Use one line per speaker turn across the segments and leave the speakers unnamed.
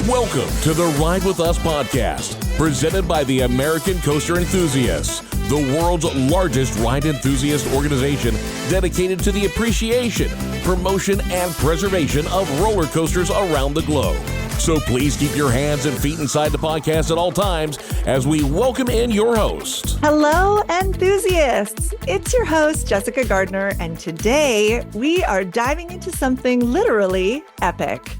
Welcome to the Ride With Us podcast, presented by the American Coaster Enthusiasts, the world's largest ride enthusiast organization dedicated to the appreciation, promotion, and preservation of roller coasters around the globe. So please keep your hands and feet inside the podcast at all times as we welcome in your host.
Hello, enthusiasts. It's your host, Jessica Gardner, and today we are diving into something literally epic.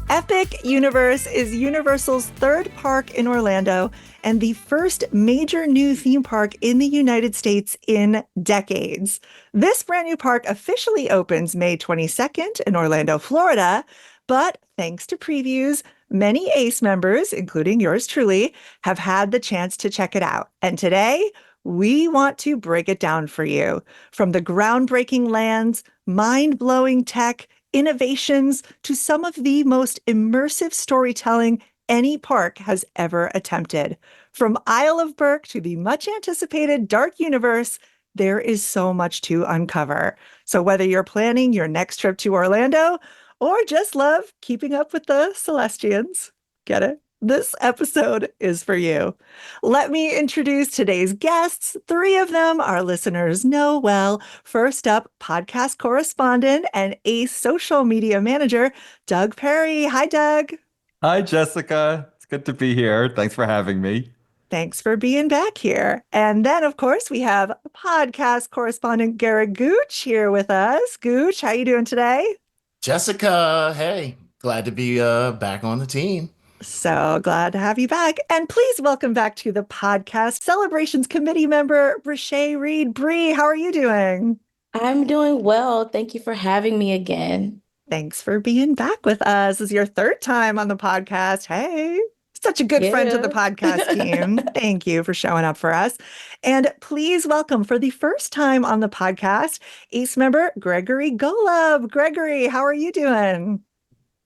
Epic Universe is Universal's third park in Orlando and the first major new theme park in the United States in decades. This brand new park officially opens May 22nd in Orlando, Florida, but thanks to previews, many ACE members, including yours truly, have had the chance to check it out. And today, we want to break it down for you. From the groundbreaking lands, mind-blowing tech, innovations, to some of the most immersive storytelling any park has ever attempted. From Isle of Berk to the much-anticipated Dark Universe, there is so much to uncover. So whether you're planning your next trip to Orlando or just love keeping up with the Celestians, get it? This episode is for you. Let me introduce today's guests. Three of them our listeners know well. First up, podcast correspondent and ACE social media manager, Doug Perry. Hi, Doug.
Hi, Jessica. It's good to be here. Thanks for having me.
Thanks for being back here. And then, of course, we have podcast correspondent Gerik Gooch here with us. Gooch, how you doing today?
Jessica, hey, glad to be back on the team.
So glad to have you back. And please welcome back to the podcast Celebrations Committee member, Brichette Reid. Bri, how are you doing?
I'm doing well. Thank you for having me again.
Thanks for being back with us. This is your third time on the podcast. Hey, such a good friend to the podcast team. Thank you for showing up for us. And please welcome for the first time on the podcast, ACE member Gregory Golub. Gregory, how are you doing?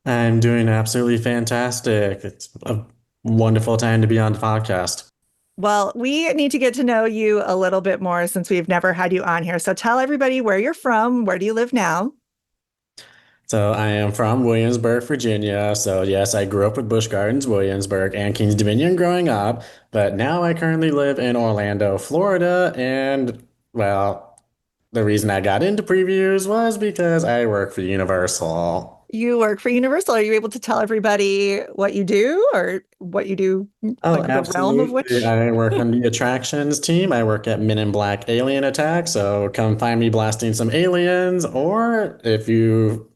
I'm doing absolutely fantastic. It's a wonderful time to be on the podcast.
Well, we need to get to know you a little bit more since we've never had you on here. So tell everybody where you're from. Where do you live now?
So I am from Williamsburg, Virginia. So yes, I grew up with Busch Gardens, Williamsburg, and Kings Dominion growing up. But now I currently live in Orlando, Florida. And well, the reason I got into previews was because I work for Universal.
You work for Universal. Are you able to tell everybody what you do or what you do?
Oh,
like the realm of which?
I work on the attractions team. I work at Men in Black Alien Attack. So come find me blasting some aliens. Or if you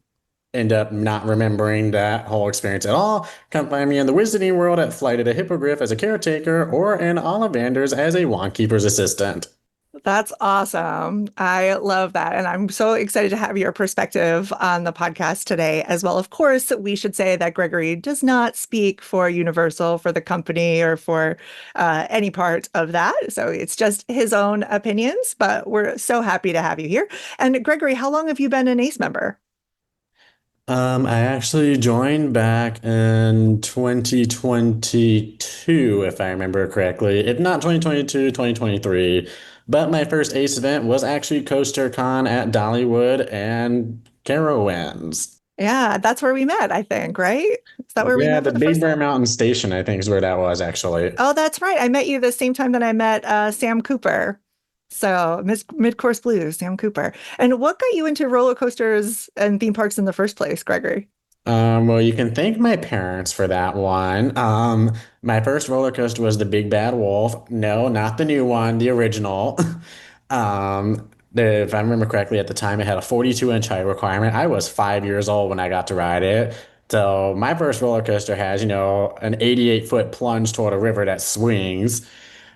end up not remembering that whole experience at all, come find me in the Wizarding World at Flight of the Hippogriff as a caretaker or in Ollivanders as a Wand Keeper's assistant.
That's awesome. I love that. And I'm so excited to have your perspective on the podcast today as well. Of course, we should say that Gregory does not speak for Universal, for the company, or for any part of that. So it's just his own opinions, but we're so happy to have you here. And Gregory, how long have you been an ACE member?
I actually joined back in 2022, if I remember correctly. If not 2022, 2023. But my first ACE event was actually CoasterCon at Dollywood and Carowinds.
Yeah, that's where we met, I think, right? Is that where we met?
Yeah, the Big Bear Mountain Station, I think, is where that was, actually.
Oh, that's right. I met you the same time that I met Sam Cooper. So Mid-Course Blues, Sam Cooper. And what got you into roller coasters and theme parks in the first place, Gregory?
Well, you can thank my parents for that one. My first roller coaster was the Big Bad Wolf. No, not the new one, the original. If I remember correctly, at the time it had a 42-inch height requirement. I was 5 years old when I got to ride it. So my first roller coaster has, an 88-foot plunge toward a river that swings.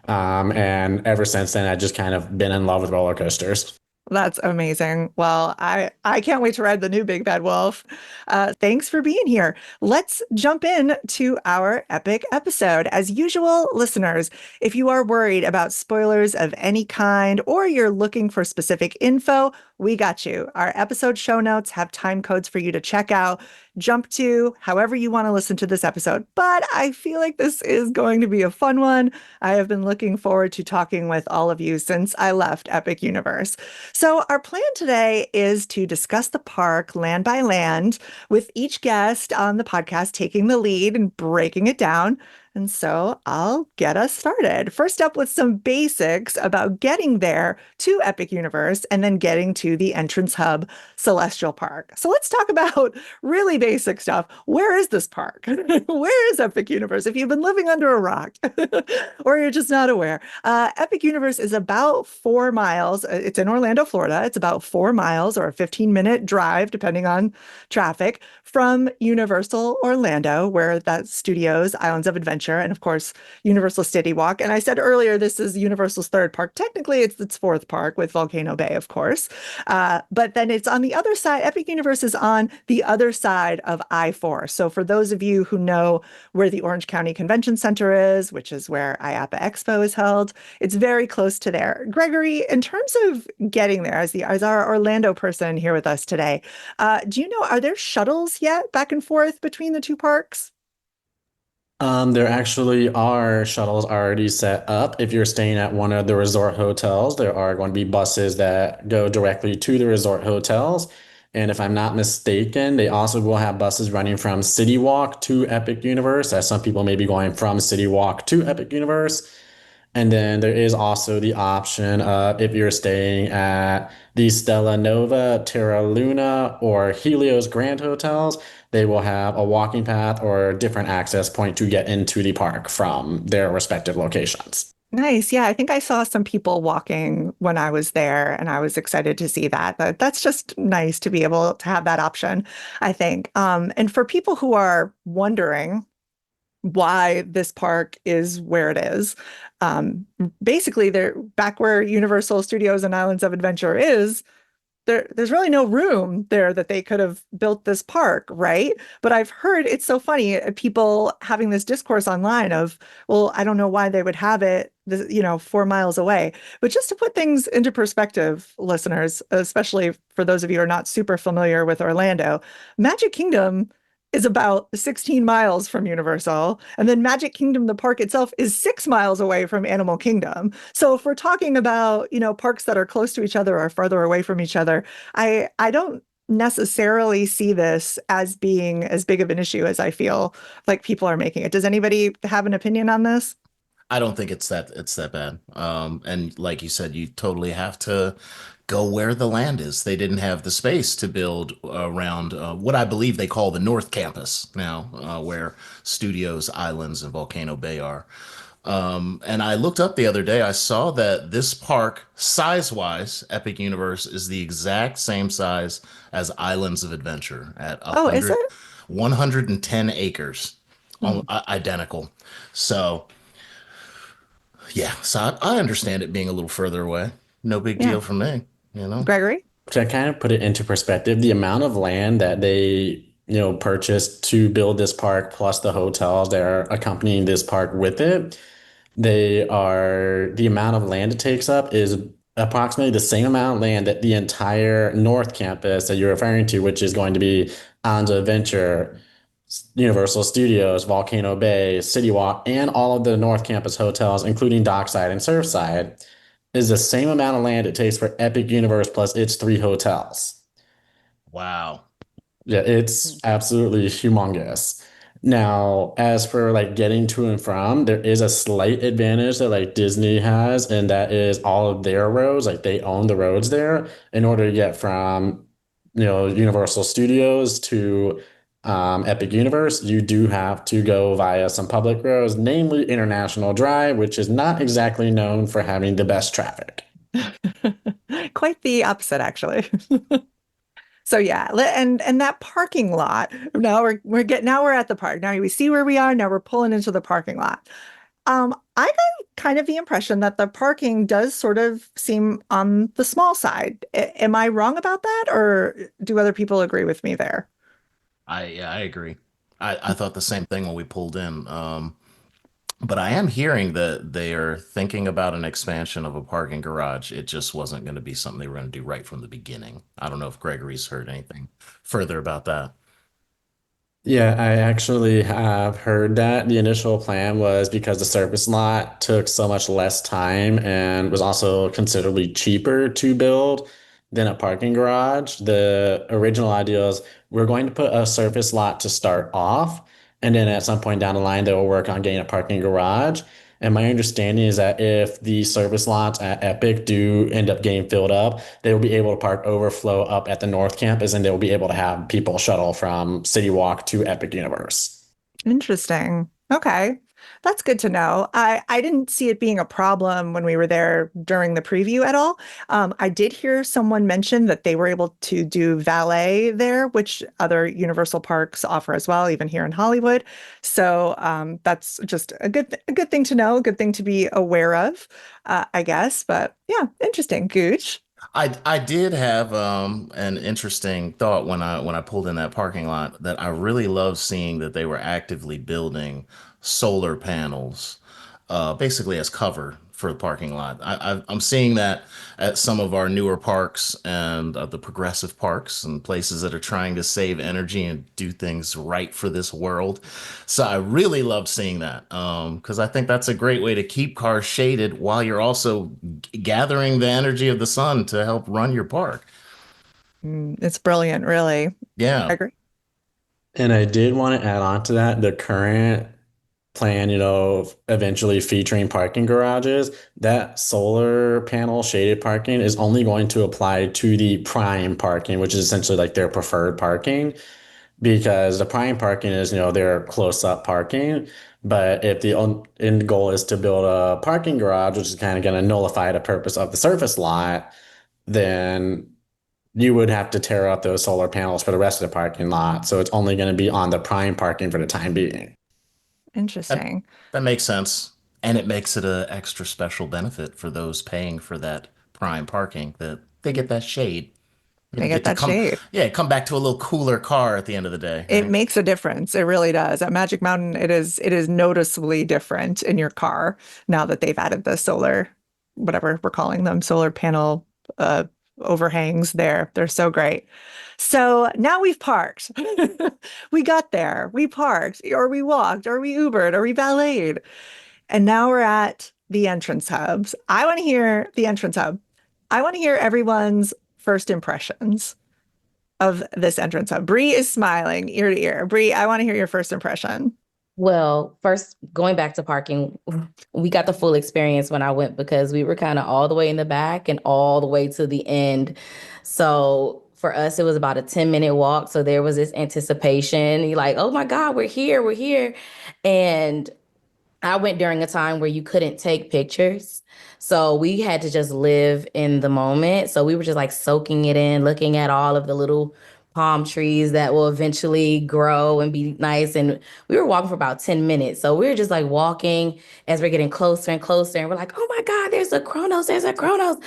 And ever since then, I've just kind of been in love with roller coasters.
That's amazing. Well, I can't wait to ride the new Big Bad Wolf. Thanks for being here. Let's jump in to our epic episode. As usual, listeners, if you are worried about spoilers of any kind or you're looking for specific info, we got you. Our episode show notes have time codes for you to check out, jump to however you want to listen to this episode. But I feel like this is going to be a fun one. I have been looking forward to talking with all of you since I left Epic Universe. So, our plan today is to discuss the park land by land, with each guest on the podcast taking the lead and breaking it down. And so I'll get us started. First up with some basics about getting there to Epic Universe and then getting to the entrance hub, Celestial Park. So let's talk about really basic stuff. Where is this park? Where is Epic Universe? If you've been living under a rock or you're just not aware, Epic Universe is about 4 miles. It's in Orlando, Florida. It's about 4 miles or a 15-minute drive, depending on traffic, from Universal Orlando, where that studios, Islands of Adventure, and of course, Universal City Walk. And I said earlier, this is Universal's third park. Technically, it's its fourth park with Volcano Bay, of course. But then it's on the other side. Epic Universe is on the other side of I-4. So for those of you who know where the Orange County Convention Center is, which is where IAPA Expo is held, it's very close to there. Gregory, in terms of getting there, as our Orlando person here with us today, do you know, are there shuttles yet back and forth between the two parks?
There actually are shuttles already set up. If you're staying at one of the resort hotels, there are going to be buses that go directly to the resort hotels. And if I'm not mistaken, they also will have buses running from City Walk to Epic Universe, as some people may be going from City Walk to Epic Universe. And then there is also the option of if you're staying at the Stella Nova, Terra Luna, or Helios Grand hotels, they will have a walking path or a different access point to get into the park from their respective locations.
Nice. Yeah, I think I saw some people walking when I was there, and I was excited to see that. That's just nice to be able to have that option, I think. And for people who are wondering why this park is where it is, basically, they're back where Universal Studios and Islands of Adventure is. There's really no room there that they could have built this park, right? But I've heard it's so funny, people having this discourse online of, well, I don't know why they would have it, 4 miles away. But just to put things into perspective, listeners, especially for those of you who are not super familiar with Orlando, Magic Kingdom is about 16 miles from Universal. And then Magic Kingdom, the park itself, is 6 miles away from Animal Kingdom. So if we're talking about, parks that are close to each other or farther away from each other, I don't necessarily see this as being as big of an issue as I feel like people are making it. Does anybody have an opinion on this?
I don't think it's that bad. And like you said, you totally have to go where the land is. They didn't have the space to build around what I believe they call the North Campus now, where Studios, Islands, and Volcano Bay are. And I looked up the other day, I saw that this park, size-wise, Epic Universe, is the exact same size as Islands of Adventure at
Oh, is it?
110 acres, identical. So, yeah, so I understand it being a little further away. No big
Yeah.
deal for me,
Gregory?
To kind of put it into perspective, the amount of land that they, purchased to build this park, plus the hotels that are accompanying this park with it, the amount of land it takes up is approximately the same amount of land that the entire North Campus that you're referring to, which is going to be Islands of Adventure, Universal Studios, Volcano Bay, City Walk, and all of the North Campus hotels, including Dockside and Surfside, is the same amount of land it takes for Epic Universe plus its 3 hotels.
Wow.
Yeah, it's absolutely humongous. Now, as for like getting to and from, there is a slight advantage that like Disney has, and that is all of their roads, like they own the roads there. In order to get from, Universal Studios to Epic Universe, you do have to go via some public roads, namely International Drive, which is not exactly known for having the best traffic.
Quite the opposite, actually. So yeah, and that parking lot. Now we're at the park. Now we see where we are. Now we're pulling into the parking lot. I got kind of the impression that the parking does sort of seem on the small side. Am I wrong about that, or do other people agree with me there?
I agree. I thought the same thing when we pulled in. But I am hearing that they are thinking about an expansion of a parking garage. It just wasn't going to be something they were going to do right from the beginning. I don't know if Gregory's heard anything further about that.
Yeah, I actually have heard that the initial plan was because the surface lot took so much less time and was also considerably cheaper to build than a parking garage. The original idea is we're going to put a surface lot to start off, and then at some point down the line, they will work on getting a parking garage. And my understanding is that if the service lots at Epic do end up getting filled up, they will be able to park overflow up at the North Campus and they will be able to have people shuttle from City Walk to Epic Universe.
Interesting. Okay. That's good to know. I didn't see it being a problem when we were there during the preview at all. I did hear someone mention that they were able to do valet there, which other Universal parks offer as well, even here in Hollywood. So that's just a good thing to know, a good thing to be aware of, I guess. But yeah, interesting. Gooch.
I did have an interesting thought when I pulled in that parking lot that I really love seeing that they were actively building solar panels, basically as cover for the parking lot. I'm seeing that at some of our newer parks and the progressive parks and places that are trying to save energy and do things right for this world. So I really love seeing that because I think that's a great way to keep cars shaded while you're also gathering the energy of the sun to help run your park.
It's brilliant, really.
Yeah.
I agree.
And I did want to add on to that the current plan, eventually featuring parking garages, that solar panel shaded parking is only going to apply to the prime parking, which is essentially like their preferred parking, because the prime parking is, their close up parking. But if the end goal is to build a parking garage, which is kind of going to nullify the purpose of the surface lot, then you would have to tear out those solar panels for the rest of the parking lot. So it's only going to be on the prime parking for the time being.
That,
Interesting.
that makes sense. And it makes it a extra special benefit for those paying for that prime parking that they get that shade.
They
You
get
get to
that
come,
shade.
yeah, come back to a little cooler car at the end of the day,
It
right?
makes a difference. It really does. At Magic Mountain, it is noticeably different in your car now that they've added the solar, whatever we're calling them, solar panel uh overhangs there. They're so great. So now we've parked. We got there. We parked, or we walked, or we Ubered, or we valeted. And now we're at the entrance hubs. I want to hear the entrance hub. I want to hear everyone's first impressions of this entrance hub. Bree is smiling ear to ear. Bree, I want to hear your first impression.
Well, first, going back to parking, we got the full experience when I went because we were kind of all the way in the back and all the way to the end. So for us, it was about a 10-minute walk. So there was this anticipation. You're like, oh my God, we're here, we're here. And I went during a time where you couldn't take pictures. So we had to just live in the moment. So we were just like soaking it in, looking at all of the little palm trees that will eventually grow and be nice. And we were walking for about 10 minutes. So we were just like walking as we're getting closer and closer. And we're like, oh my God, there's a Kronos, there's a Kronos.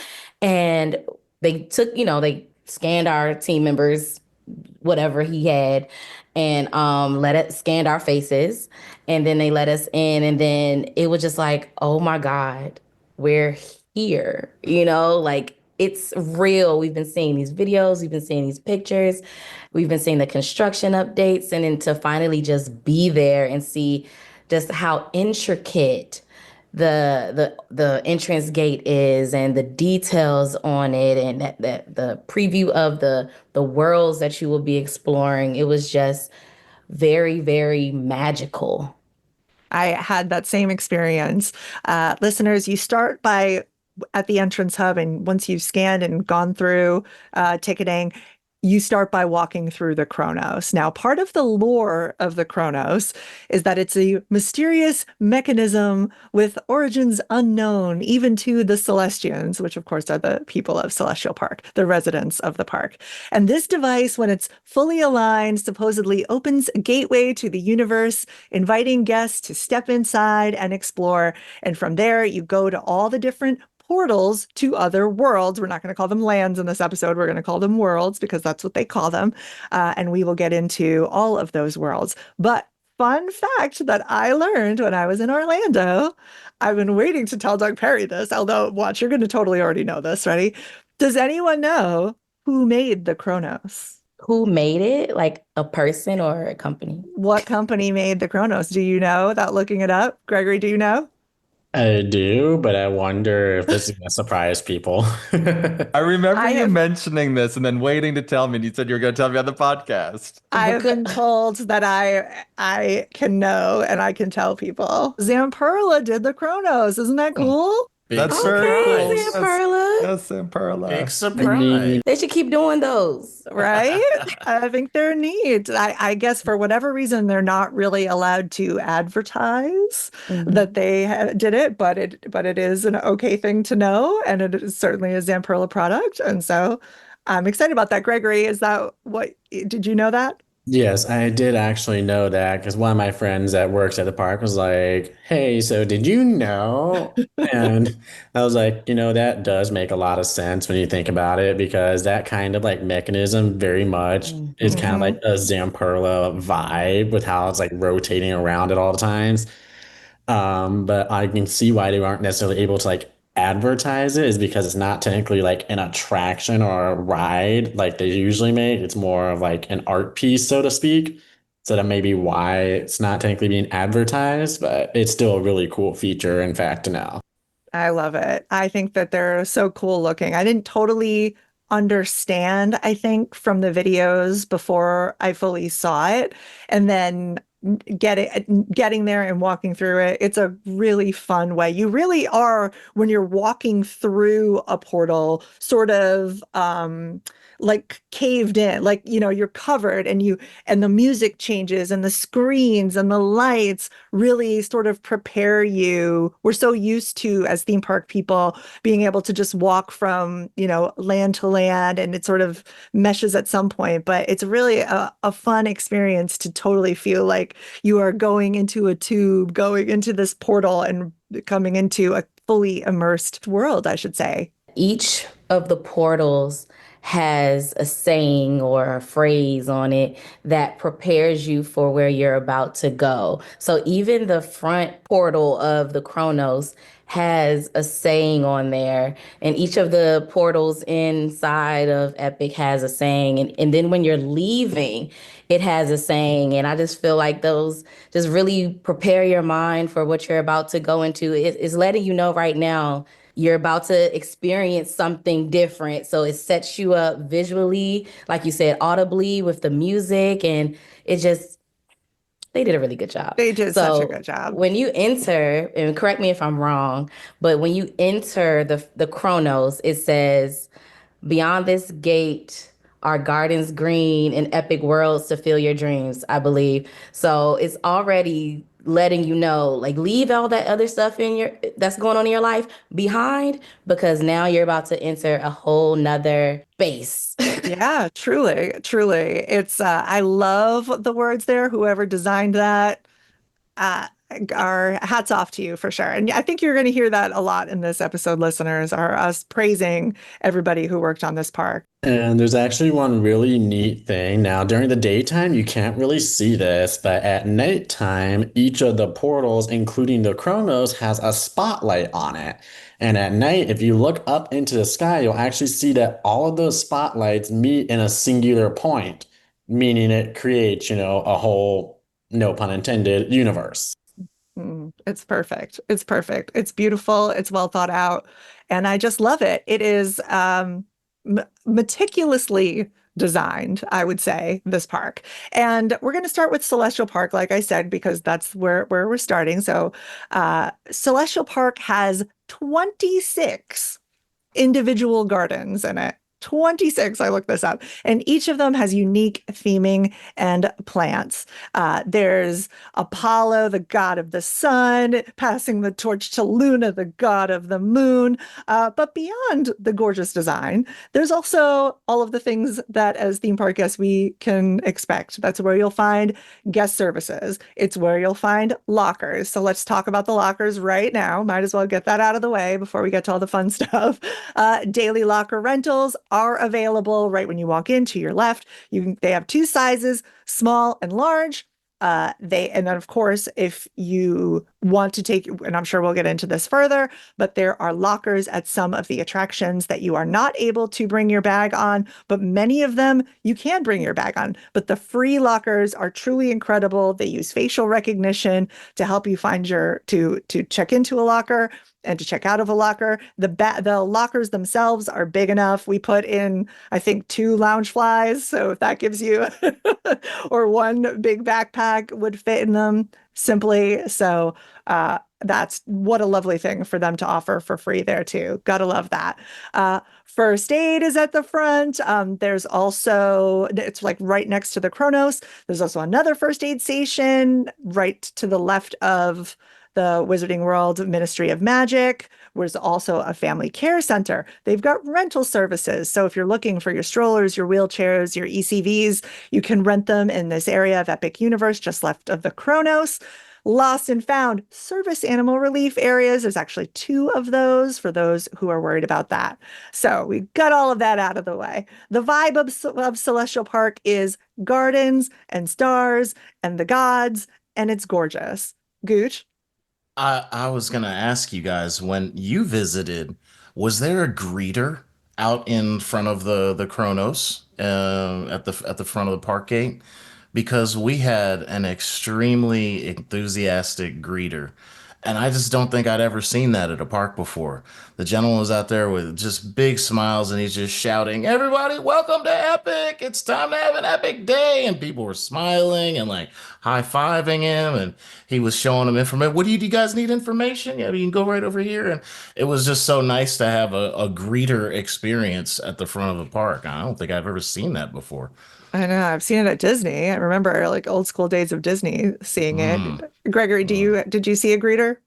And they took, they scanned our team members, whatever he had, and let it scanned our faces, and then they let us in, and then it was just like, oh my God, we're here, like it's real. We've been seeing these videos, we've been seeing these pictures, we've been seeing the construction updates, and then to finally just be there and see just how intricate the entrance gate is and the details on it, and that the preview of the worlds that you will be exploring. It was just very, very magical.
I had that same experience. Listeners, you start by at the entrance hub, and once you've scanned and gone through ticketing, you start by walking through the Kronos. Now, part of the lore of the Kronos is that it's a mysterious mechanism with origins unknown, even to the Celestians, which of course are the people of Celestial Park, the residents of the park. And this device, when it's fully aligned, supposedly opens a gateway to the universe, inviting guests to step inside and explore. And from there, you go to all the different portals to other worlds. We're not going to call them lands in this episode. We're going to call them worlds because that's what they call them. And we will get into all of those worlds. But fun fact that I learned when I was in Orlando. I've been waiting to tell Doug Perry this, although, watch, you're going to totally already know this. Ready? Does anyone know who made the Chronos?
Who made it? Like a person or a company?
What company made the Chronos? Do you know without looking it up? Gregory, do you know?
I do, but I wonder if this is gonna surprise people.
I remember
I
you
have
mentioning this and then waiting to tell me, and you said you were going to tell me on the podcast.
I have
Because
been told that I can know and I can tell people. Zamperla did the Chronos. Isn't that cool?
Big
That's very
okay,
cool.
surprise.
Zamperla.
Yes, Perla.
Big
I mean,
surprise.
They should keep doing those.
Right? I think they're neat. I guess for whatever reason, they're not really allowed to advertise that they did it, but it is an okay thing to know, and it is certainly a Zamperla product. And so I'm excited about that. Gregory, is that what did you know that?
yes, I did actually know that because one of my friends that works at the park was like, "Hey, so did you know?" And I was like, that does make a lot of sense when you think about it because that kind of like mechanism very much is kind of
Hmm.
like a Zamperla vibe with how it's like rotating around at all times. But I can see why they aren't necessarily able to like advertise it is because it's not technically like an attraction or a ride like they usually make. It's more of like an art piece, so to speak. So that may be why it's not technically being advertised, but it's still a really cool feature, in fact, to know.
I love it. I think that they're so cool looking. I didn't totally understand, I think, from the videos before I fully saw it. And then getting there and walking through it, it's a really fun way. You really are, when you're walking through a portal, sort of like caved in, like, you're covered and the music changes and the screens and the lights really sort of prepare you. We're so used to, as theme park people, being able to just walk from, land to land, and it sort of meshes at some point. But it's really a fun experience to totally feel like you are going into a tube, going into this portal, and coming into a fully immersed world, I should say.
Each of the portals has a saying or a phrase on it that prepares you for where you're about to go. So even the front portal of the Chronos has a saying on there, and each of the portals inside of Epic has a saying. And then when you're leaving, it has a saying. And I just feel like those just really prepare your mind for what you're about to go into. It's letting you know right now you're about to experience something different. So it sets you up visually, like you said, audibly with the music. And it just, they did a really good job.
They did such a
So
good job.
when you enter, and correct me if I'm wrong, but when you enter the Chronos, it says, "Beyond this gate are gardens green and epic worlds to fill your dreams," I believe. So it's already letting you know, like, leave all that other stuff that's going on in your life behind, because now you're about to enter a whole nother space.
Yeah, truly, truly. It's I love the words there. Whoever designed that, uh, our hats off to you for sure. And I think you're going to hear that a lot in this episode, listeners, are us praising everybody who worked on this park.
And there's actually one really neat thing. Now, during the daytime, you can't really see this, but at nighttime, each of the portals, including the Chronos, has a spotlight on it. And at night, if you look up into the sky, you'll actually see that all of those spotlights meet in a singular point, meaning it creates, a whole, no pun intended, universe.
It's perfect. It's perfect. It's beautiful. It's well thought out. And I just love it. It is meticulously designed, I would say, this park. And we're going to start with Celestial Park, like I said, because that's where we're starting. So Celestial Park has 26 individual gardens in it. 26, I looked this up, and each of them has unique theming and plants. There's Apollo, the god of the sun, passing the torch to Luna, the god of the moon. But beyond the gorgeous design, there's also all of the things that as theme park guests we can expect. That's where you'll find guest services. It's where you'll find lockers. So let's talk about the lockers right now. Might as well get that out of the way before we get to all the fun stuff. Daily locker rentals are available right when you walk in to your left. They have two sizes, small and large. And then of course, if you want to take, and I'm sure we'll get into this further, but there are lockers at some of the attractions that you are not able to bring your bag on, but many of them you can bring your bag on. But the free lockers are truly incredible. They use facial recognition to help you find to check into a locker and to check out of a locker. The lockers themselves are big enough. We put in, I think, 2 lounge flies. So if that gives you, or 1 big backpack would fit in them simply. So that's what a lovely thing for them to offer for free there too. Gotta love that. First aid is at the front. There's also, it's like right next to the Kronos. There's also another first aid station right to the left of the Wizarding World Ministry of Magic. There's also a family care center. They've got rental services. So if you're looking for your strollers, your wheelchairs, your ECVs, you can rent them in this area of Epic Universe just left of the Kronos. Lost and found service animal relief areas. There's actually 2 of those for those who are worried about that. So we got all of that out of the way. The vibe of Celestial Park is gardens and stars and the gods, and it's gorgeous. Gooch?
I was gonna ask you guys, when you visited, was there a greeter out in front of the Kronos, at the front of the park gate? Because we had an extremely enthusiastic greeter. And I just don't think I'd ever seen that at a park before. The gentleman was out there with just big smiles and he's just shouting, "Everybody, welcome to Epic. It's time to have an epic day." And people were smiling and like high-fiving him. And he was showing them information. "What do you guys need information? Yeah, you can go right over here." And it was just so nice to have a greeter experience at the front of the park. I don't think I've ever seen that before.
I know, I've seen it at Disney. I remember like old school days of Disney seeing it. Gregory, did you see a greeter?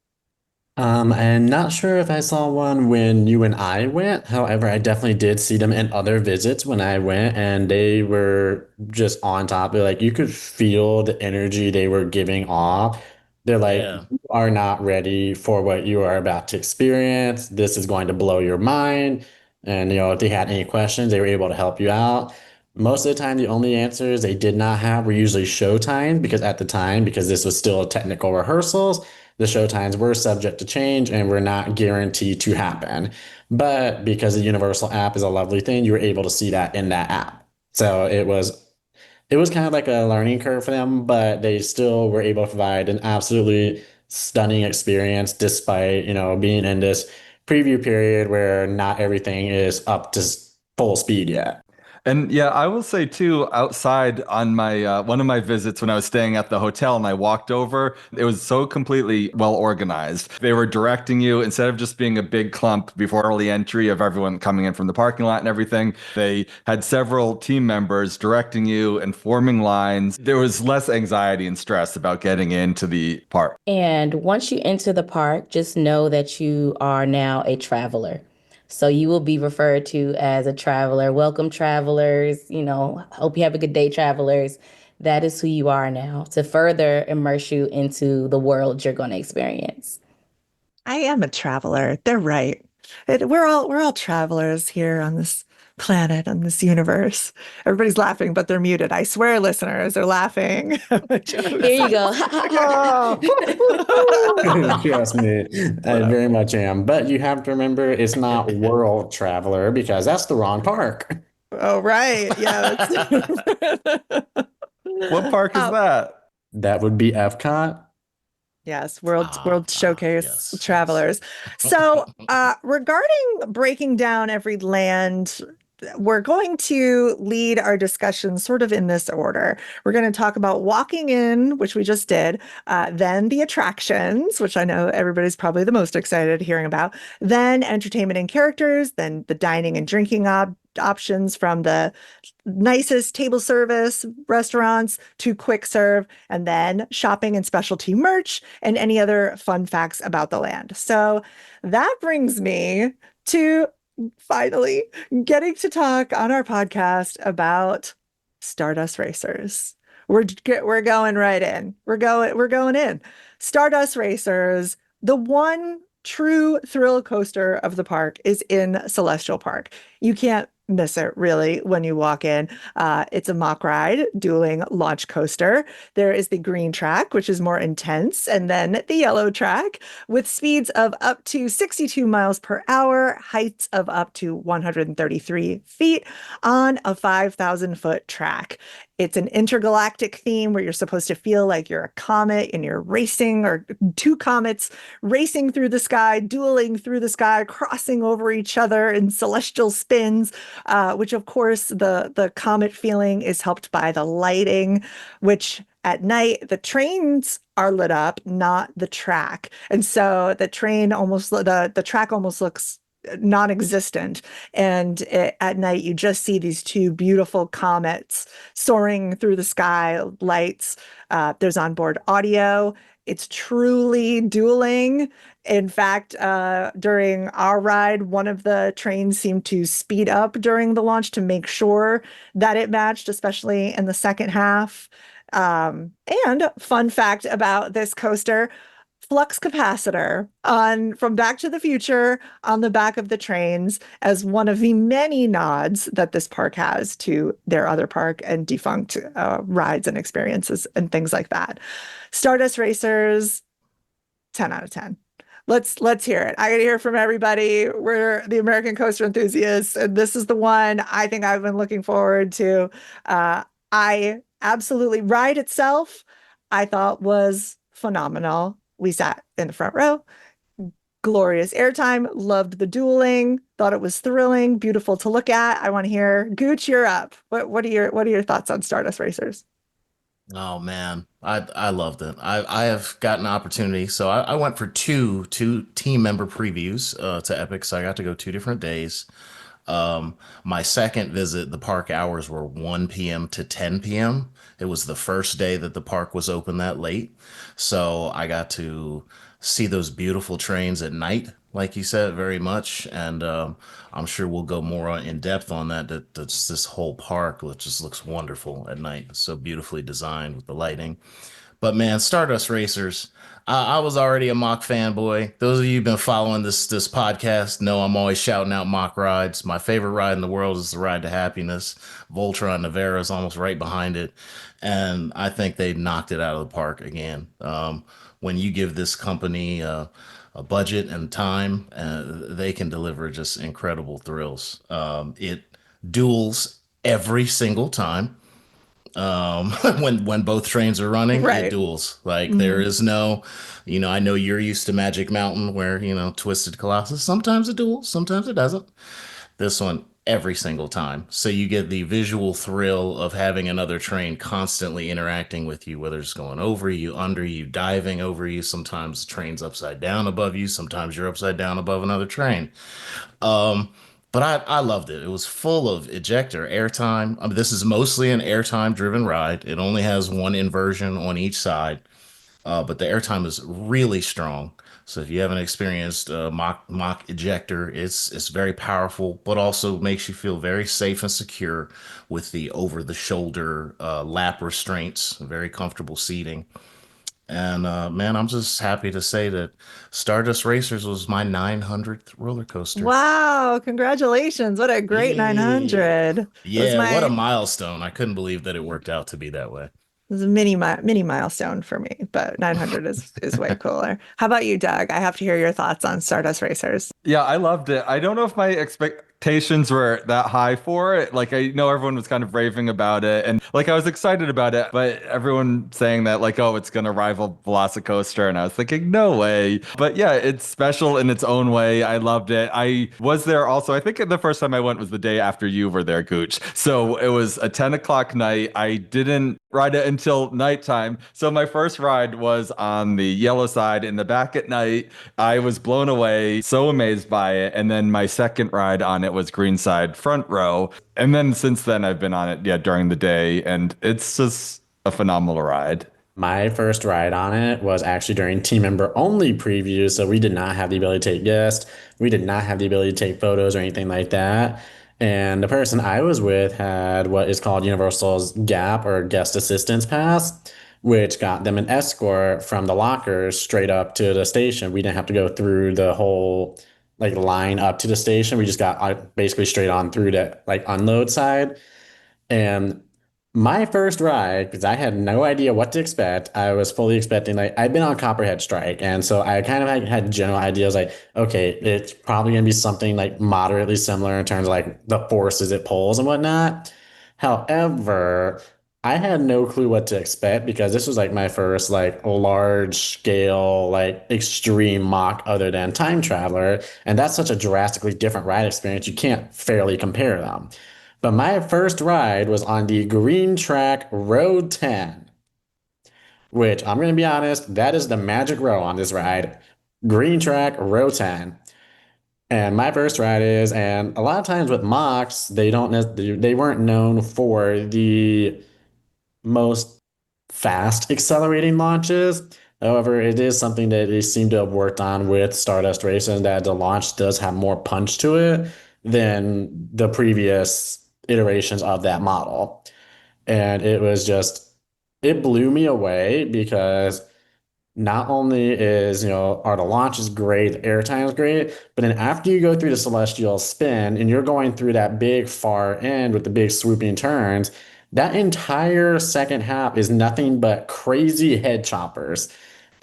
I'm not sure if I saw one when you and I went. However, I definitely did see them in other visits when I went, and they were just on top. Like you could feel the energy they were giving off. They're like,
Yeah.
"You are not ready for what you are about to experience. This is going to blow your mind." And if they had any questions, they were able to help you out. Most of the time, the only answers they did not have were usually show times because at the time, because this was still technical rehearsals, the show times were subject to change and were not guaranteed to happen. But because the Universal app is a lovely thing, you were able to see that in that app. So it was kind of like a learning curve for them, but they still were able to provide an absolutely stunning experience despite, being in this preview period where not everything is up to full speed yet.
And yeah, I will say too, outside on my one of my visits when I was staying at the hotel and I walked over, it was so completely well organized. They were directing you instead of just being a big clump before early entry of everyone coming in from the parking lot and everything. They had several team members directing you and forming lines. There was less anxiety and stress about getting into the park.
And once you enter the park, just know that you are now a traveler. So you will be referred to as a traveler. Welcome, travelers. Hope you have a good day, travelers. That is who you are now to further immerse you into the world you're going to experience.
I am a traveler. They're right. We're all travelers here on this planet, on this universe. Everybody's laughing, but they're muted. I swear, listeners, they're laughing.
Here you go.
Trust me, I very much am. But you have to remember, it's not World Traveler because that's the wrong park.
Oh, right. Yeah.
What park is that?
That would be Epcot.
Yes, World Showcase
yes,
Travelers.
yes.
So, regarding breaking down every land, we're going to lead our discussion sort of in this order. We're going to talk about walking in, which we just did, then the attractions, which I know everybody's probably the most excited hearing about, then entertainment and characters, then the dining and drinking options from the nicest table service restaurants to quick serve, and then shopping and specialty merch and any other fun facts about the land. So that brings me to finally getting to talk on our podcast about Stardust Racers. We're going right in. We're going in. Stardust Racers, the one true thrill coaster of the park, is in Celestial Park. You can't miss it really when you walk in. It's a mock ride, dueling launch coaster. There is the green track, which is more intense, and then the yellow track with speeds of up to 62 miles per hour, heights of up to 133 feet on a 5,000-foot track. It's an intergalactic theme where you're supposed to feel like you're a comet and you're racing, or two comets racing through the sky, dueling through the sky, crossing over each other in celestial spins, which of course the comet feeling is helped by the lighting, which at night the trains are lit up, not the track. And so the track almost looks non-existent, and at night you just see these two beautiful comets soaring through the sky, lights. There's onboard audio. It's truly dueling. In fact, during our ride, one of the trains seemed to speed up during the launch to make sure that it matched, especially in the second half. And fun fact about this coaster, flux capacitor from Back to the Future on the back of the trains, as one of the many nods that this park has to their other park and defunct rides and experiences and things like that. Stardust Racers, 10 out of 10. Let's hear it. I got to hear from everybody. We're the American Coaster Enthusiasts, and this is the one I think I've been looking forward to. I absolutely, ride itself, I thought was phenomenal. We sat in the front row, glorious airtime, loved the dueling, thought it was thrilling, beautiful to look at. I want to hear, Gooch, you're up. What are your thoughts on Stardust Racers?
Oh man, I loved it. I have gotten an opportunity, so I went for two team member previews to Epic, so I got to go 2 different days. My second visit, the park hours were 1 p.m. to 10 p.m. It was the first day that the park was open that late. So I got to see those beautiful trains at night, like you said, very much. And I'm sure we'll go more in depth on that. That's this whole park, which just looks wonderful at night. It's so beautifully designed with the lighting. But man, Stardust Racers, I was already a mock fanboy. Those of you who've been following this podcast know I'm always shouting out mock rides. My favorite ride in the world is the Ride to Happiness. Voltron Nevera is almost right behind it. And I think they knocked it out of the park again. When you give this company a budget and time, they can deliver just incredible thrills. It duels every single time. When both trains are running,
Right.
it duels. Like there is no, I know you're used to Magic Mountain where, Twisted Colossus. Sometimes it duels, sometimes it doesn't. This one, every single time. So you get the visual thrill of having another train constantly interacting with you, whether it's going over you, under you, diving over you. Sometimes the train's upside down above you. Sometimes you're upside down above another train. But I loved it. It was full of ejector airtime. I mean, this is mostly an airtime driven ride. It only has one inversion on each side, but the airtime is really strong. So if you haven't experienced mock ejector, it's very powerful, but also makes you feel very safe and secure with the over the shoulder lap restraints, very comfortable seating. And man, I'm just happy to say that Stardust Racers was my 900th roller coaster.
Wow, congratulations. What a great
Yeah.
900. It was
What a milestone. I couldn't believe that it worked out to be that way.
It was a mini milestone for me, but 900 is way cooler. How about you, Doug? I have to hear your thoughts on Stardust Racers.
Yeah, I loved it. I don't know if my expectations were that high for it. Like, I know everyone was kind of raving about it, and like I was excited about it, but everyone saying that like, oh, it's gonna rival Velocicoaster, and I was thinking, no way. But yeah, it's special in its own way. I loved it. I was there also. I think the first time I went was the day after you were there, Gooch. So it was a 10 o'clock night. I didn't ride it until nighttime. So my first ride was on the yellow side in the back at night. I was blown away, so amazed by it. And then my second ride on it was green side front row. And then since then I've been on it, during the day, and it's just a phenomenal ride.
My first ride on it was actually during team member only previews, so we did not have the ability to take guests. We did not have the ability to take photos or anything like that. And the person I was with had what is called Universal's GAP, or Guest Assistance Pass, which got them an escort from the lockers straight up to the station. We didn't have to go through the whole like line up to the station. We just got basically straight on through the like unload side. And my first ride, because I had no idea what to expect, I was fully expecting like I'd been on Copperhead Strike, and so I kind of had general ideas like, okay, it's probably gonna be something like moderately similar in terms of like the forces it pulls and whatnot. However, I had no clue what to expect because this was like my first like large scale like extreme mock other than Time Traveler, and that's such a drastically different ride experience. You can't fairly compare them. But my first ride was on the Green Track Road 10, which I'm going to be honest, that is the magic row on this ride. Green Track Row 10. And my first ride is, and a lot of times with mocks, they weren't known for the most fast accelerating launches. However, it is something that they seem to have worked on with Stardust Racers, that the launch does have more punch to it than the previous iterations of that model. And it blew me away because not only are the launches great, the airtime is great, but then after you go through the celestial spin and you're going through that big far end with the big swooping turns, that entire second half is nothing but crazy head choppers.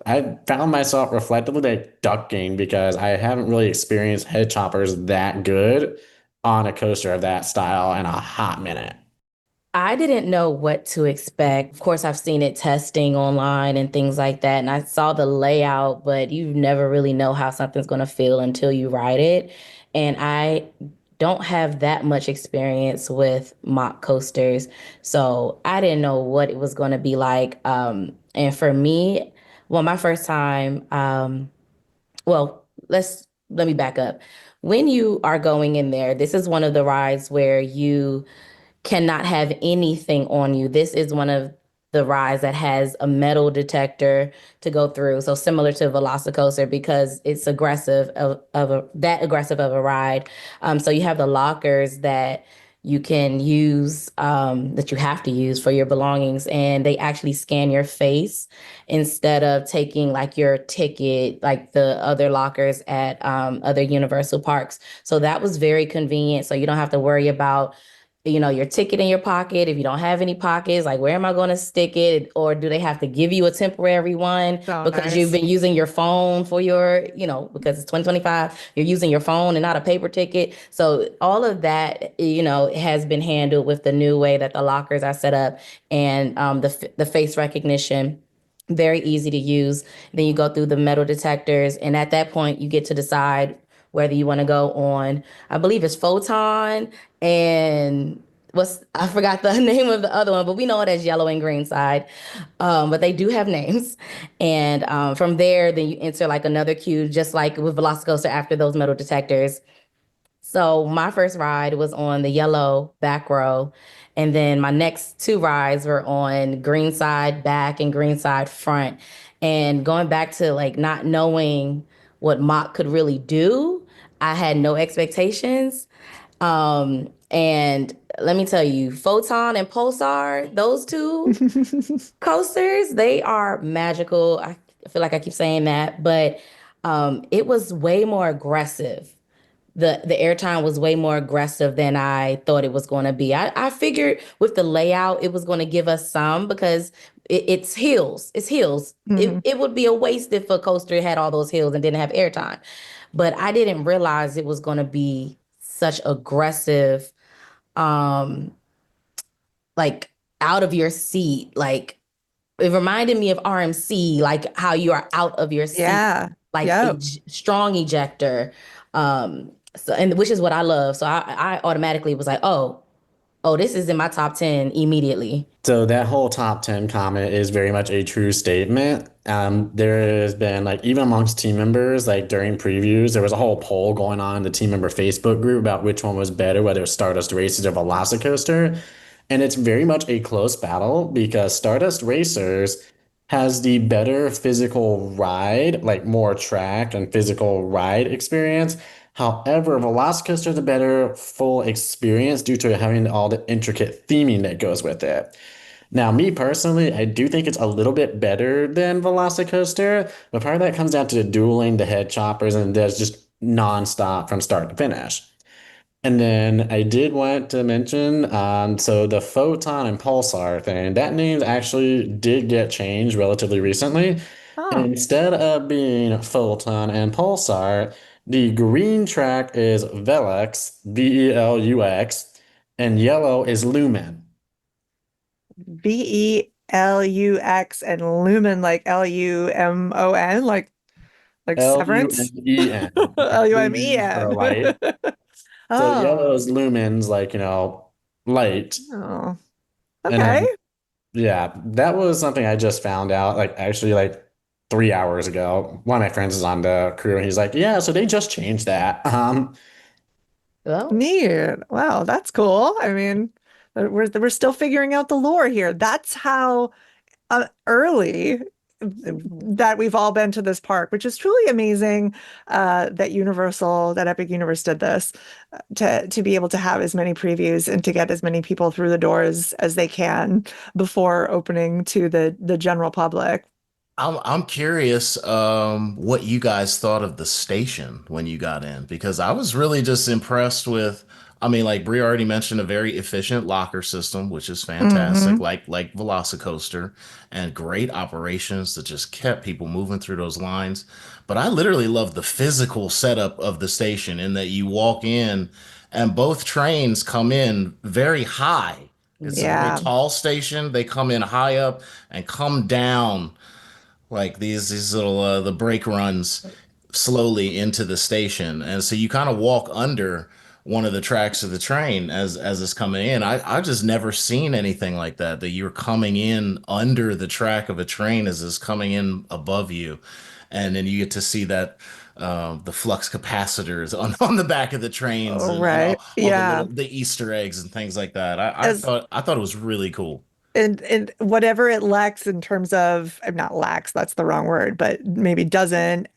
I found myself reflectively like ducking because I haven't really experienced head choppers that good on a coaster of that style in a hot minute.
I didn't know what to expect. Of course, I've seen it testing online and things like that, and I saw the layout, but you never really know how something's going to feel until you ride it. And I don't have that much experience with mock coasters, so I didn't know what it was going to be like. And for me, well, my first time, well, let me back up. When you are going in there, this is one of the rides where you cannot have anything on you. This is one of the rides that has a metal detector to go through. So similar to Velocicoaster because it's that aggressive of a ride. So you have the lockers that you can use, that you have to use for your belongings, and they actually scan your face instead of taking like your ticket, like the other lockers at other Universal parks. So that was very convenient. So you don't have to worry about your ticket in your pocket. If you don't have any pockets, like where am I going to stick it? Or do they have to give you a temporary one
So
because
nice.
you've been using your phone for because it's 2025, you're using your phone and not a paper ticket. So all of that, has been handled with the new way that the lockers are set up and the face recognition. Very easy to use. Then you go through the metal detectors, and at that point, you get to decide whether you want to go on, I believe it's Photon and I forgot the name of the other one, but we know it as yellow and green side. But they do have names. And from there, then you enter like another queue, just like with Velocicoaster after those metal detectors. So my first ride was on the yellow back row. And then my next two rides were on green side back and green side front. And going back to like not knowing what Mach could really do, I had no expectations. And let me tell you, Photon and Pulsar, those two coasters, they are magical. I feel like I keep saying that, but it was way more aggressive. The airtime was way more aggressive than I thought it was going to be. I figured with the layout, it was going to give us some because it's hills. It's hills. It would be a waste if a coaster had all those hills and didn't have airtime. But I didn't realize it was going to be such aggressive, like out of your seat. Like it reminded me of RMC, like how you are out of your seat,
Yeah.
like
Yep.
strong ejector. So, and which is what I love. So I automatically was like, oh, this is in my top 10 immediately.
So that whole top 10 comment is very much a true statement. There has been like even amongst team members, like during previews, there was a whole poll going on in the team member Facebook group about which one was better, whether it's Stardust Racers or Velocicoaster. And it's very much a close battle because Stardust Racers has the better physical ride, like more track and physical ride experience. However, Velocicoaster is a better full experience due to having all the intricate theming that goes with it. Now, me personally, I do think it's a little bit better than Velocicoaster, but part of that comes down to the dueling, the head choppers, and there's just nonstop from start to finish. And then I did want to mention, so the photon and pulsar thing, that name actually did get changed relatively recently. And
Oh,
instead of being photon and pulsar, the green track is Velux, Velux, and yellow is Lumen.
Velux and lumen, like Lumon, like severance.
Lumen. Lumen for
Lumen.
light. So yellow
Oh,
is lumens, like, light.
oh,
And
okay.
then, yeah, that was something I just found out, like, actually, like, 3 hours ago. One of my friends is on the crew, and he's like, yeah, so they just changed that.
Well,
Neat. Wow, that's cool. I mean, we're still figuring out the lore here. That's how early that we've all been to this park, which is truly amazing that Epic Universe did this to be able to have as many previews and to get as many people through the doors as they can before opening to the general public.
I'm curious what you guys thought of the station when you got in, because I was really just impressed with, I mean, like Brie already mentioned, a very efficient locker system, which is fantastic,
Hmm.
like Velocicoaster, and great operations that just kept people moving through those lines. But I literally love the physical setup of the station in that you walk in and both trains come in very high. It's a very
Yeah.
tall station. They come in high up and come down like these little the brake runs slowly into the station, and so you kind of walk under one of the tracks of the train as it's coming in. I've just never seen anything like that, that you're coming in under the track of a train as it's coming in above you, and then you get to see that the flux capacitors on the back of the trains,
Oh,
and
right.
all the
Yeah.
little the Easter eggs and things like that.
As
I thought it was really cool.
and whatever it lacks in terms of, not lacks, that's the wrong word, but maybe doesn't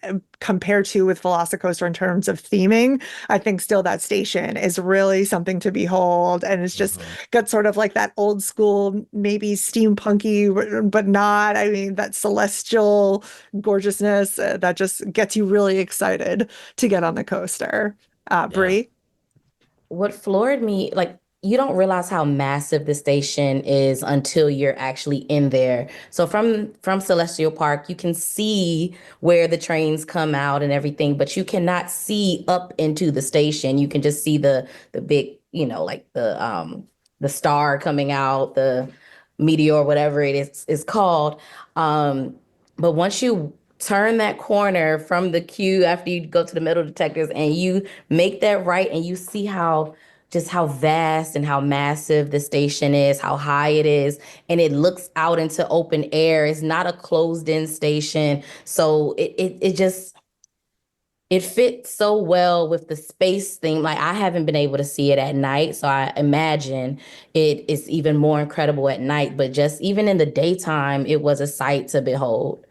compare to with Velocicoaster in terms of theming, I think still that station is really something to behold. And it's just
Mhm.
got sort of like that old school, maybe steampunky, but not. I mean, that celestial gorgeousness that just gets you really excited to get on the coaster.
Yeah.
Brie?
what floored me, like, you don't realize how massive the station is until you're actually in there. So from Celestial Park, you can see where the trains come out and everything, but you cannot see up into the station. You can just see the big, like the star coming out, the meteor, whatever it is called. But once you turn that corner from the queue after you go to the metal detectors and you make that right and you see how vast and how massive the station is, how high it is, and it looks out into open air. It's not a closed-in station, so it fits so well with the space thing. Like, I haven't been able to see it at night, so I imagine it is even more incredible at night. But just even in the daytime, it was a sight to behold.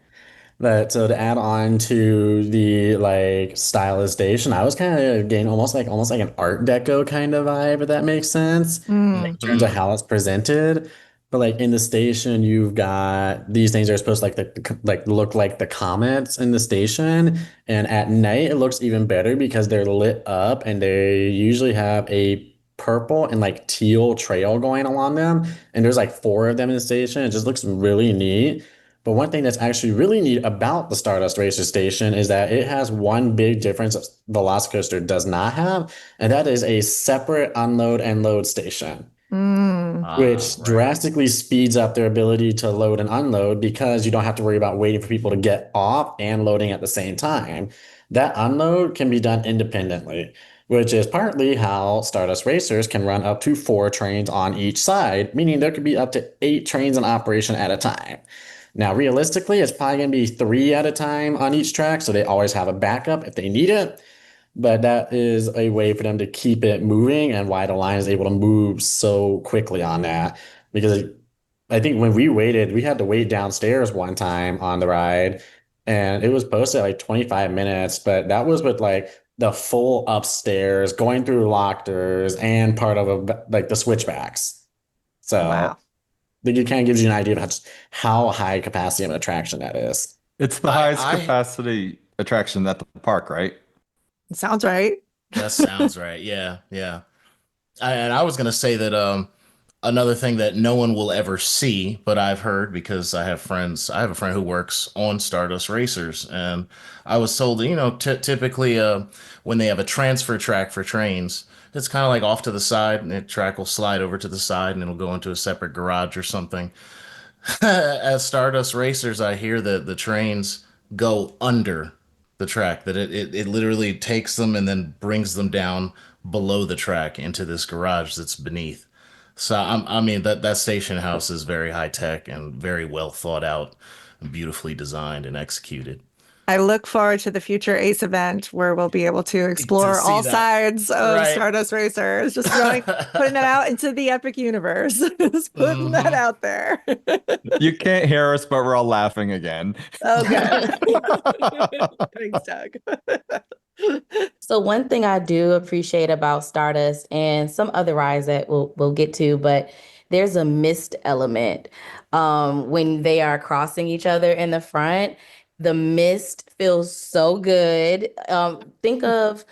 But so to add on to the like stylization, I was kind of getting almost like an Art Deco kind of vibe, if that makes sense,
Mm,
in terms of how it's presented. But like in the station, you've got these things that are supposed to like look like the comets in the station, and at night it looks even better because they're lit up and they usually have a purple and like teal trail going along them, and there's like four of them in the station. It just looks really neat. But one thing that's actually really neat about the Stardust Racer station is that it has one big difference that Velocicoaster does not have, and that is a separate unload and load station,
mm.
Ah,
which
right.
drastically speeds up their ability to load and unload because you don't have to worry about waiting for people to get off and loading at the same time. That unload can be done independently, which is partly how Stardust Racers can run up to four trains on each side, meaning there could be up to 8 trains in operation at a time. Now, realistically, it's probably going to be 3 at a time on each track, so they always have a backup if they need it. But that is a way for them to keep it moving and why the line is able to move so quickly on that. Because I think when we waited, we had to wait downstairs one time on the ride, and it was posted at like 25 minutes, but that was with like the full upstairs, going through lockers and part of like the switchbacks. So
Wow.
I think it kind of gives you an idea of how high capacity of an attraction that is.
It's the highest
I
capacity attraction at the park, right?
Sounds right.
That sounds right. Yeah, yeah. And I was gonna say that another thing that no one will ever see, but I've heard because I have friends. I have a friend who works on Stardust Racers, and I was told that, typically when they have a transfer track for trains, it's kind of like off to the side, and the track will slide over to the side, and it'll go into a separate garage or something. At Stardust Racers, I hear that the trains go under the track, that it literally takes them and then brings them down below the track into this garage that's beneath. So I mean that station house is very high tech and very well thought out, and beautifully designed and executed.
I look forward to the future ACE event where we'll be able to
To
explore
see
all
that,
sides of
right?
Stardust Racers, just putting that out into the epic universe, just putting that
Hmm.
out there.
You can't hear us, but we're all laughing again.
Oh, good. Thanks, Doug.
So one thing I do appreciate about Stardust and some other rides that we'll get to, but there's a mist element. When they are crossing each other in the front, the mist feels so good. Think of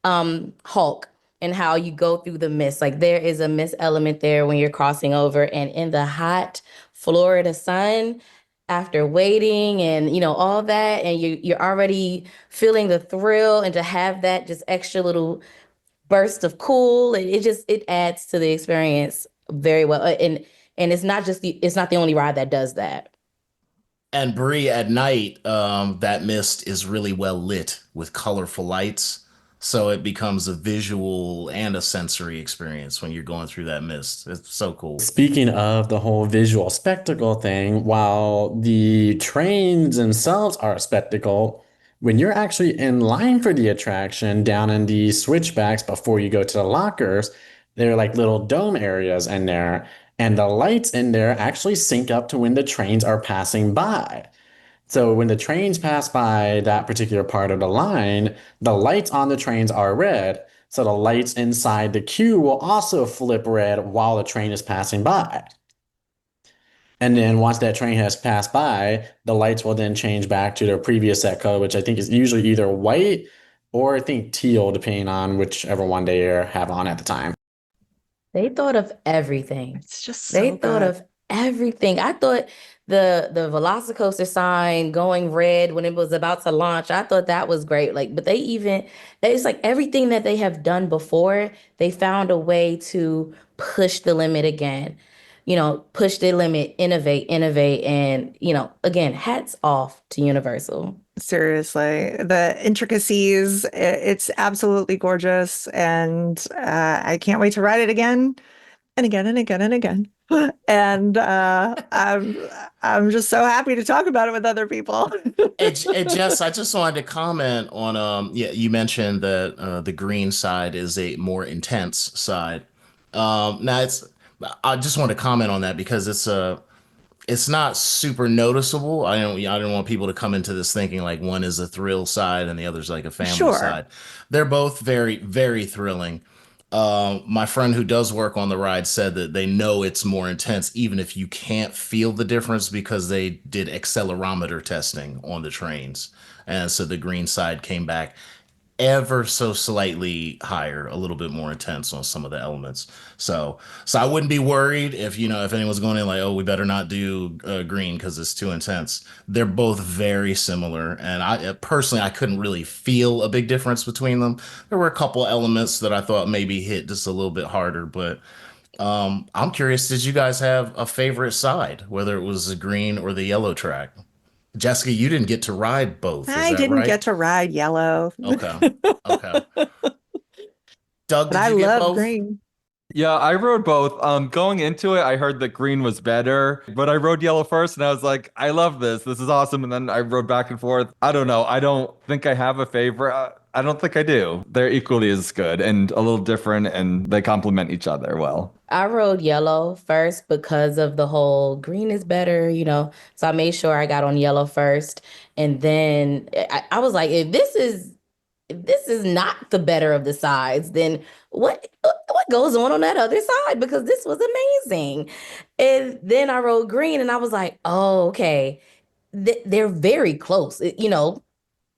Hulk and how you go through the mist. Like there is a mist element there when you're crossing over, and in the hot Florida sun, after waiting and all that, and you're already feeling the thrill, and to have that just extra little burst of cool, it adds to the experience very well. And it's not the only ride that does that.
And Bree, at night, that mist is really well lit with colorful lights. So it becomes a visual and a sensory experience when you're going through that mist. It's so cool.
Speaking of the whole visual spectacle thing, while the trains themselves are a spectacle, when you're actually in line for the attraction down in the switchbacks before you go to the lockers, there are like little dome areas in there, and the lights in there actually sync up to when the trains are passing by. So when the trains pass by that particular part of the line, the lights on the trains are red. So the lights inside the queue will also flip red while the train is passing by. And then once that train has passed by, the lights will then change back to their previous set color, which I think is usually either white or I think teal, depending on whichever one they have on at the time.
They thought of everything.
It's just
They
so
thought
good.
of everything. I thought the Velocicoaster sign going red when it was about to launch, I thought that was great. Like, but it's like everything that they have done before, they found a way to push the limit again. Push the limit, innovate, and again, hats off to Universal.
Seriously, the intricacies, it's absolutely gorgeous. And I can't wait to ride it again and again and again and again. And I'm just so happy to talk about it with other people.
Jess, I just wanted to comment on yeah, you mentioned that the green side is a more intense side. Now I just want to comment on that because it's not super noticeable. I don't want people to come into this thinking like one is a thrill side and the other's like a family
Sure.
side. They're both very, very thrilling. My friend who does work on the ride said that they know it's more intense, even if you can't feel the difference because they did accelerometer testing on the trains. And so the green side came back ever so slightly higher, a little bit more intense on some of the elements. So I wouldn't be worried if anyone's going in like, oh, we better not do green because it's too intense. They're both very similar, and I personally I couldn't really feel a big difference between them. There were a couple elements that I thought maybe hit just a little bit harder, but I'm curious, did you guys have a favorite side, whether it was the green or the yellow track? Jessica, you didn't get to ride both, is
I
that
didn't
right?
get to ride yellow,
Okay. Okay. Doug,
but
did
I
you get
love
both?
green.
Yeah, I rode both. Going into it, I heard that green was better, but I rode yellow first and I was like, I love this. This is awesome. And then I rode back and forth. I don't know. I don't think I have a favorite. I don't think I do. They're equally as good and a little different and they complement each other well.
I rode yellow first because of the whole green is better. So I made sure I got on yellow first. And then I was like, if this is not the better of the sides, then what goes on that other side? Because this was amazing. And then I rode green and I was like, oh, okay. They're very close.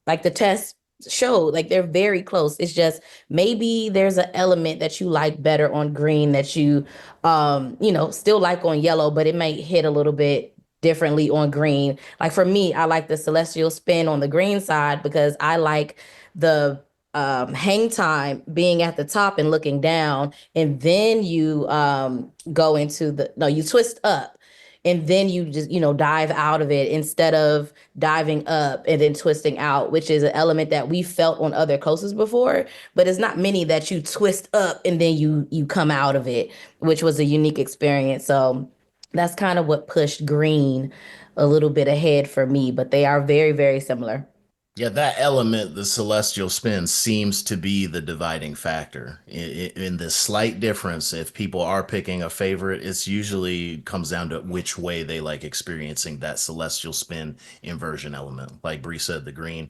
Like the test showed. Like they're very close. It's just maybe there's an element that you like better on green that you still like on yellow, but it might hit a little bit differently on green. Like for me, I like the celestial spin on the green side because I like the hang time being at the top and looking down, and then you go into you twist up and then you just dive out of it instead of diving up and then twisting out, which is an element that we felt on other coasters before, but it's not many that you twist up and then you come out of it, which was a unique experience. So that's kind of what pushed green a little bit ahead for me, but they are very, very similar.
Yeah, that element, the celestial spin, seems to be the dividing factor in this slight difference. If people are picking a favorite, it's usually comes down to which way they like experiencing that celestial spin inversion element. Like Bree said, the green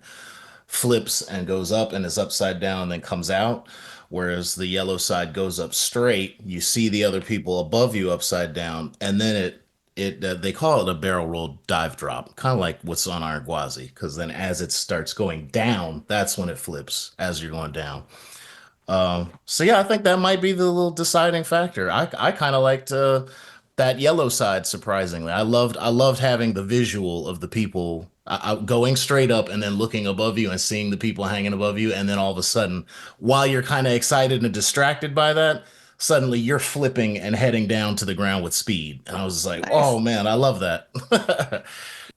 flips and goes up and is upside down, then comes out. Whereas the yellow side goes up straight, you see the other people above you upside down, and then they call it a barrel roll dive drop, kind of like what's on our Gwazi, because then as it starts going down, that's when it flips as you're going down. So yeah, I think that might be the little deciding factor. I kind of liked that yellow side, surprisingly. I loved having the visual of the people going straight up and then looking above you and seeing the people hanging above you, and then all of a sudden, while you're kind of excited and distracted by that, suddenly you're flipping and heading down to the ground with speed. And I was just like,
Nice.
oh man, I love that.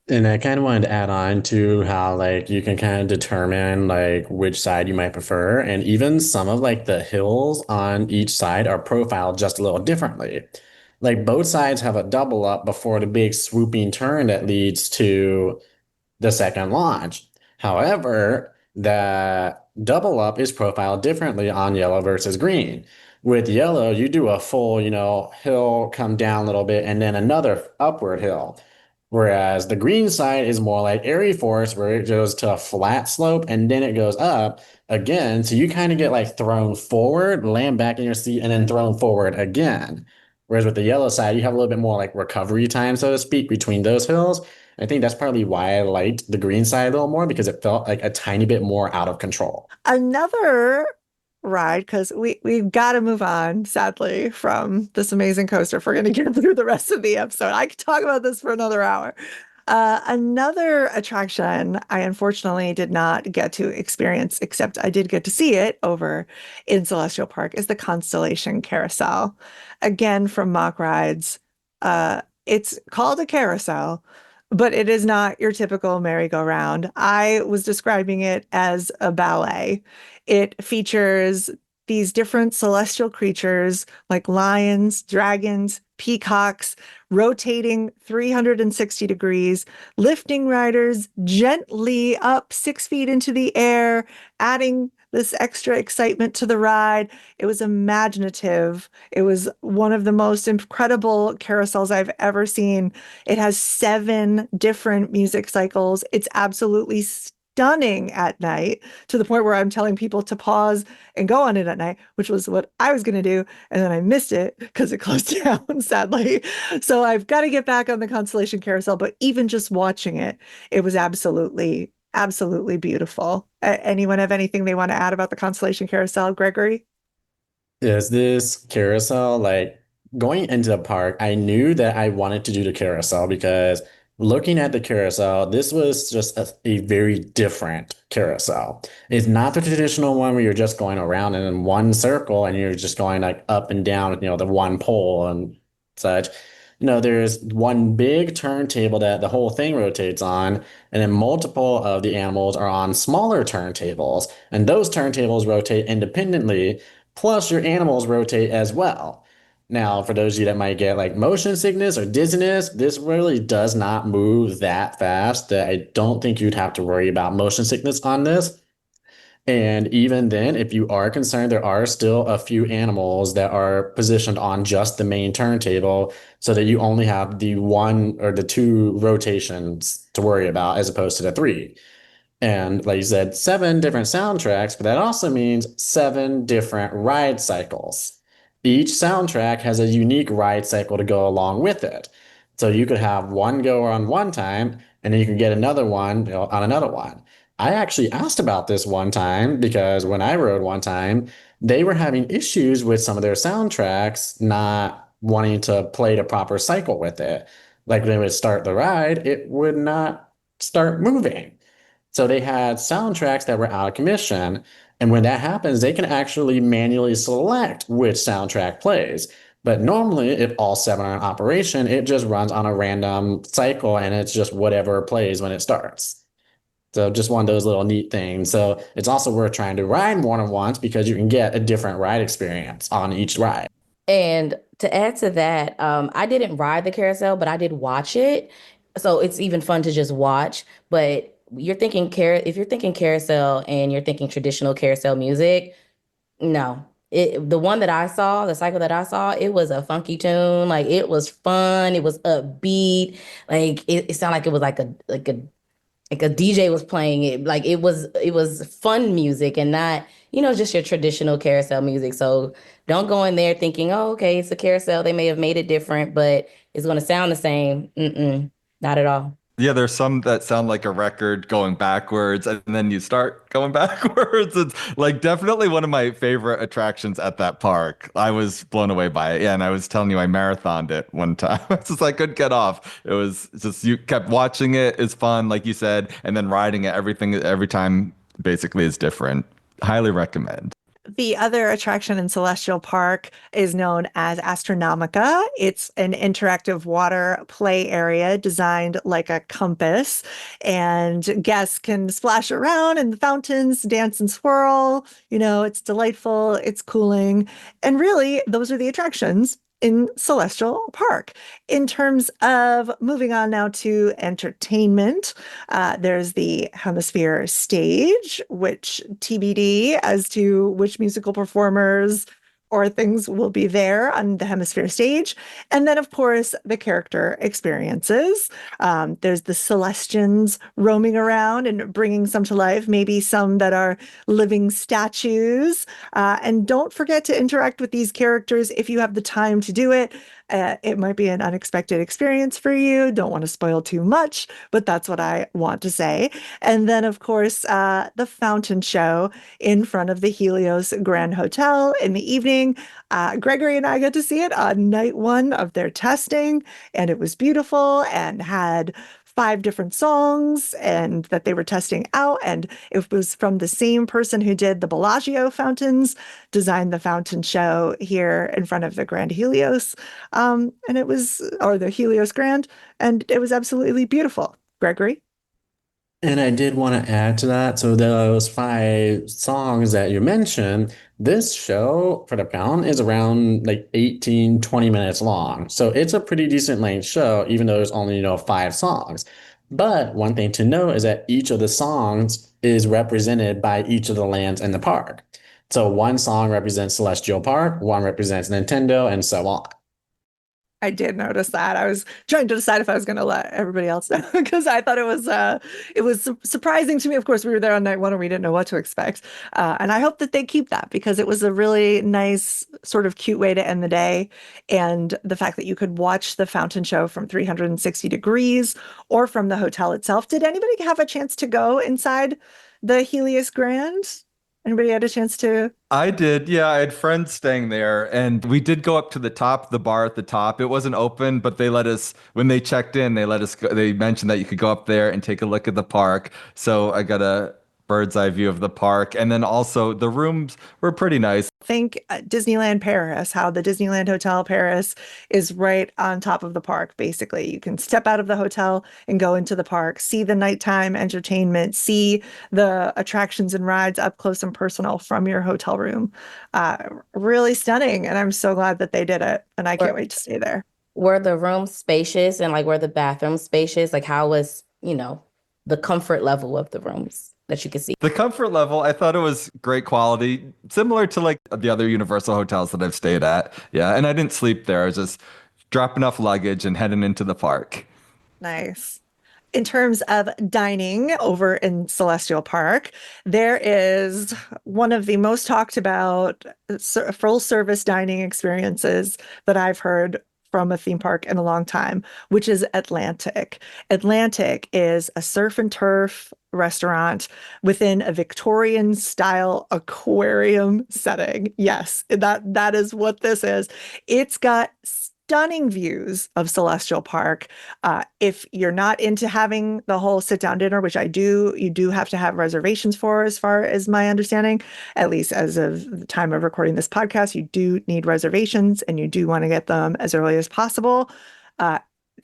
And I kind of wanted to add on to how like you can kind of determine like which side you might prefer. And even some of like the hills on each side are profiled just a little differently. Like both sides have a double up before the big swooping turn that leads to the second launch. However, the double up is profiled differently on yellow versus green. With yellow, you do a full, hill come down a little bit and then another upward hill. Whereas the green side is more like Airy Force, where it goes to a flat slope and then it goes up again. So you kind of get like thrown forward, land back in your seat, and then thrown forward again. Whereas with the yellow side, you have a little bit more like recovery time, so to speak, between those hills. I think that's probably why I liked the green side a little more because it felt like a tiny bit more out of control.
Another ride, because we've got to move on, sadly, from this amazing coaster if we're going to get through the rest of the episode. I could talk about this for another hour. Another attraction I unfortunately did not get to experience, except I did get to see it over in Celestial Park, is the Constellation Carousel. Again, from Mock Rides. It's called a carousel, but it is not your typical merry-go-round. I was describing it as a ballet. It features these different celestial creatures like lions, dragons, peacocks, rotating 360 degrees, lifting riders gently up 6 feet into the air, adding this extra excitement to the ride. It was imaginative. It was one of the most incredible carousels I've ever seen. It has 7 different music cycles. It's absolutely stunning at night, to the point where I'm telling people to pause and go on it at night, which was what I was going to do. And then I missed it because it closed down, sadly. So I've got to get back on the Constellation Carousel. But even just watching it, it was absolutely, absolutely beautiful. Anyone have anything they want to add about the Constellation Carousel, Gregory?
Is this carousel like going into the park? I knew that I wanted to do the carousel because looking at the carousel, this was just a very different carousel. It's not the traditional one where you're just going around in one circle and you're just going like up and down, the one pole and such. There's one big turntable that the whole thing rotates on, and then multiple of the animals are on smaller turntables, and those turntables rotate independently, plus your animals rotate as well. Now, for those of you that might get like motion sickness or dizziness, this really does not move that fast that I don't think you'd have to worry about motion sickness on this. And even then, if you are concerned, there are still a few animals that are positioned on just the main turntable so that you only have the 1 or the 2 rotations to worry about as opposed to the 3. And like you said, 7 different soundtracks, but that also means 7 different ride cycles. Each soundtrack has a unique ride cycle to go along with it. So you could have one go on one time, and then you can get another one on another one. I actually asked about this one time because when I rode one time, they were having issues with some of their soundtracks not wanting to play the proper cycle with it. Like when they would start the ride, it would not start moving. So they had soundtracks that were out of commission. And when that happens, they can actually manually select which soundtrack plays. But normally, if all seven are in operation, it just runs on a random cycle and it's just whatever plays when it starts. So just one of those little neat things. So it's also worth trying to ride more than once because you can get a different ride experience on each ride.
And to add to that, I didn't ride the carousel, but I did watch it. So it's even fun to just watch. But if you're thinking carousel and you're thinking traditional carousel music, no. The one that I saw, the cycle that I saw, it was a funky tune. Like it was fun. It was upbeat. Like it sounded like it was like a DJ was playing it. Like it was fun music and not, just your traditional carousel music. So don't go in there thinking, oh, okay, it's a carousel. They may have made it different, but it's going to sound the same. Not at all.
Yeah, there's some that sound like a record going backwards, and then you start going backwards. It's like definitely one of my favorite attractions at that park. I was blown away by it. Yeah, and I was telling you I marathoned it one time. It's just I couldn't get off. It was just you kept watching it. It's fun, like you said, and then riding it. Every time basically is different. Highly recommend.
The other attraction in Celestial Park is known as Astronomica. It's an interactive water play area designed like a compass, and guests can splash around in the fountains, dance and swirl. It's delightful, it's cooling. And really, those are the attractions in Celestial Park. In terms of moving on now to entertainment, there's the Hemisphere stage, which TBD as to which musical performers or things will be there on the Hemisphere stage. And then, of course, the character experiences. There's the Celestians roaming around and bringing some to life, maybe some that are living statues. And don't forget to interact with these characters if you have the time to do it. It might be an unexpected experience for you. Don't want to spoil too much, but that's what I want to say. And then, of course, the fountain show in front of the Helios Grand Hotel in the evening. Gregory and I got to see it on night one of their testing, and it was beautiful and had 5 different songs and that they were testing out. And it was from the same person who did the Bellagio fountains, designed the fountain show here in front of the Grand Helios. And it was, or the Helios Grand, and it was absolutely beautiful. Gregory?
And I did want to add to that. So those 5 songs that you mentioned, this show for the fountain is around like 18, 20 minutes long. So it's a pretty decent length show, even though there's only, 5 songs. But one thing to note is that each of the songs is represented by each of the lands in the park. So one song represents Celestial Park, one represents Nintendo, and so on.
I did notice that. I was trying to decide if I was going to let everybody else know because I thought it was surprising to me. Of course, we were there on night one and we didn't know what to expect. And I hope that they keep that because it was a really nice, sort of cute way to end the day. And the fact that you could watch the fountain show from 360 degrees or from the hotel itself. Did anybody have a chance to go inside the Helios Grand? Anybody had a chance to?
I did. Yeah, I had friends staying there and we did go up to the top, the bar at the top. It wasn't open, but they let us, when they checked in, they let us go. They mentioned that you could go up there and take a look at the park. So I got a bird's eye view of the park. And then also the rooms were pretty nice.
Think Disneyland Paris, how the Disneyland Hotel Paris is right on top of the park. Basically, you can step out of the hotel and go into the park, see the nighttime entertainment, see the attractions and rides up close and personal from your hotel room. Really stunning. And I'm so glad that they did it. And I can't wait to stay there.
Were the rooms spacious and were the bathrooms spacious? Like how was, the comfort level of the rooms that you could see?
The comfort level, I thought it was great quality, similar to the other Universal hotels that I've stayed at. Yeah, and I didn't sleep there. I was just dropping off luggage and heading into the park.
Nice. In terms of dining over in Celestial Park, there is one of the most talked about full service dining experiences that I've heard from a theme park in a long time, which is Atlantic. Atlantic is a surf and turf restaurant within a Victorian style aquarium setting. Yes, that is what this is. It's got stunning views of Celestial Park. If you're not into having the whole sit down dinner, which I do, you do have to have reservations for, as far as my understanding, at least as of the time of recording this podcast, you do need reservations and you do want to get them as early as possible.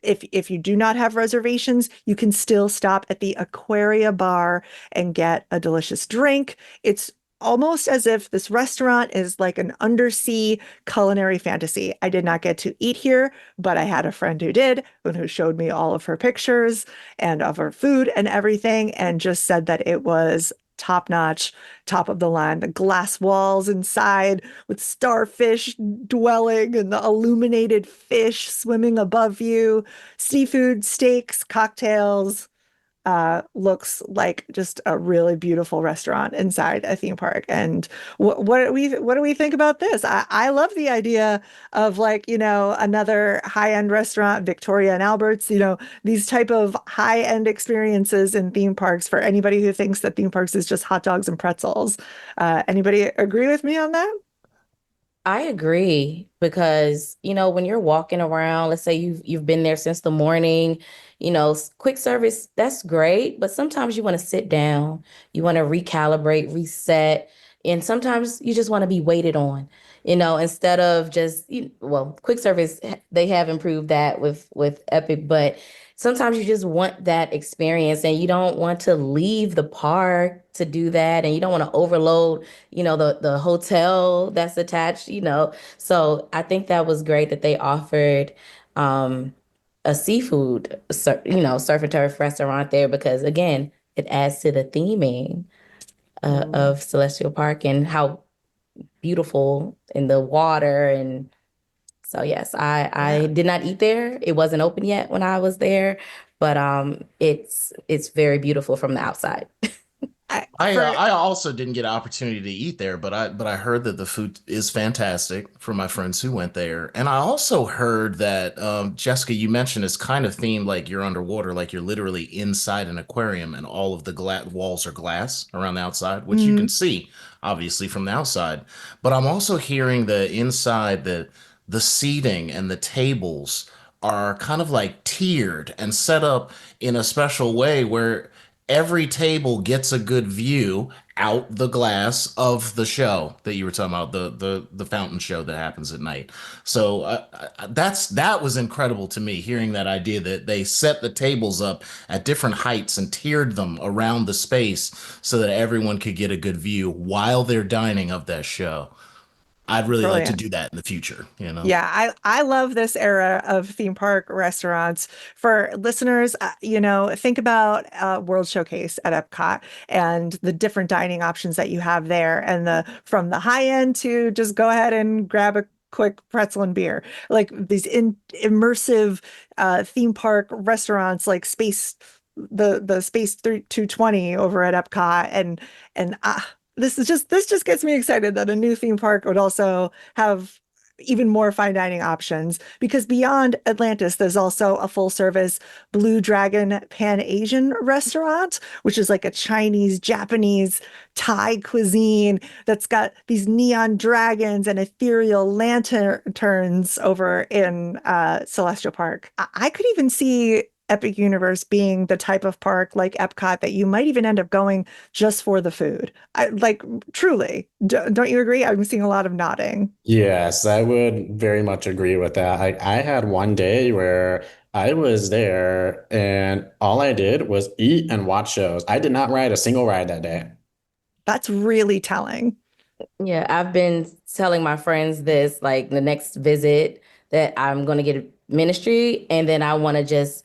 If you do not have reservations, you can still stop at the Aquaria bar and get a delicious drink. It's almost as if this restaurant is like an undersea culinary fantasy. I did not get to eat here, but I had a friend who did, and who showed me all of her pictures and of her food and everything, and just said that it was top notch, top of the line. The glass walls inside with starfish dwelling and the illuminated fish swimming above you, seafood, steaks, cocktails. Looks like just a really beautiful restaurant inside a theme park. And what do we think about this? I love the idea of, like, another high-end restaurant, Victoria and Albert's, these type of high-end experiences in theme parks for anybody who thinks that theme parks is just hot dogs and pretzels. Anybody agree with me on that?
I agree because, when you're walking around, let's say you've been there since the morning, quick service, that's great, but sometimes you want to sit down, you want to recalibrate, reset, and sometimes you just want to be waited on, instead of just, well, quick service, they have improved that with Epic, but sometimes you just want that experience and you don't want to leave the park to do that, and you don't want to overload, the hotel that's attached, So I think that was great that they offered a seafood, surf and turf restaurant there, because again, it adds to the theming of Celestial Park and how beautiful in the water. And so yes, I did not eat there. It wasn't open yet when I was there, but it's very beautiful from the outside.
I also didn't get an opportunity to eat there, but I heard that the food is fantastic from my friends who went there, and I also heard that Jessica, you mentioned it's kind of themed like you're underwater, like you're literally inside an aquarium, and all of the walls are glass around the outside, which you can see obviously from the outside. But I'm also hearing the inside the seating and the tables are kind of like tiered and set up in a special way where every table gets a good view out the glass of the show that you were talking about, the fountain show that happens at night. So that was incredible to me, hearing that idea that they set the tables up at different heights and tiered them around the space so that everyone could get a good view while they're dining of that show. I'd really like to
Brilliant.
do that in the future,
Yeah, I love this era of theme park restaurants. For listeners, think about World Showcase at Epcot and the different dining options that you have there, and from the high end to just go ahead and grab a quick pretzel and beer, like these immersive theme park restaurants, like the Space 220 over at Epcot, and this just gets me excited that a new theme park would also have even more fine dining options, because beyond Atlantis, there's also a full service Blue Dragon Pan Asian restaurant, which is like a Chinese, Japanese, Thai cuisine that's got these neon dragons and ethereal lanterns over in Celestial Park. I could even see Epic Universe being the type of park like Epcot that you might even end up going just for the food. Like, truly, don't you agree? I'm seeing a lot of nodding.
Yes, I would very much agree with that. I had one day where I was there and all I did was eat and watch shows. I did not ride a single ride that day.
That's really telling.
Yeah, I've been telling my friends this, like the next visit that I'm going to get a ministry, and then I want to just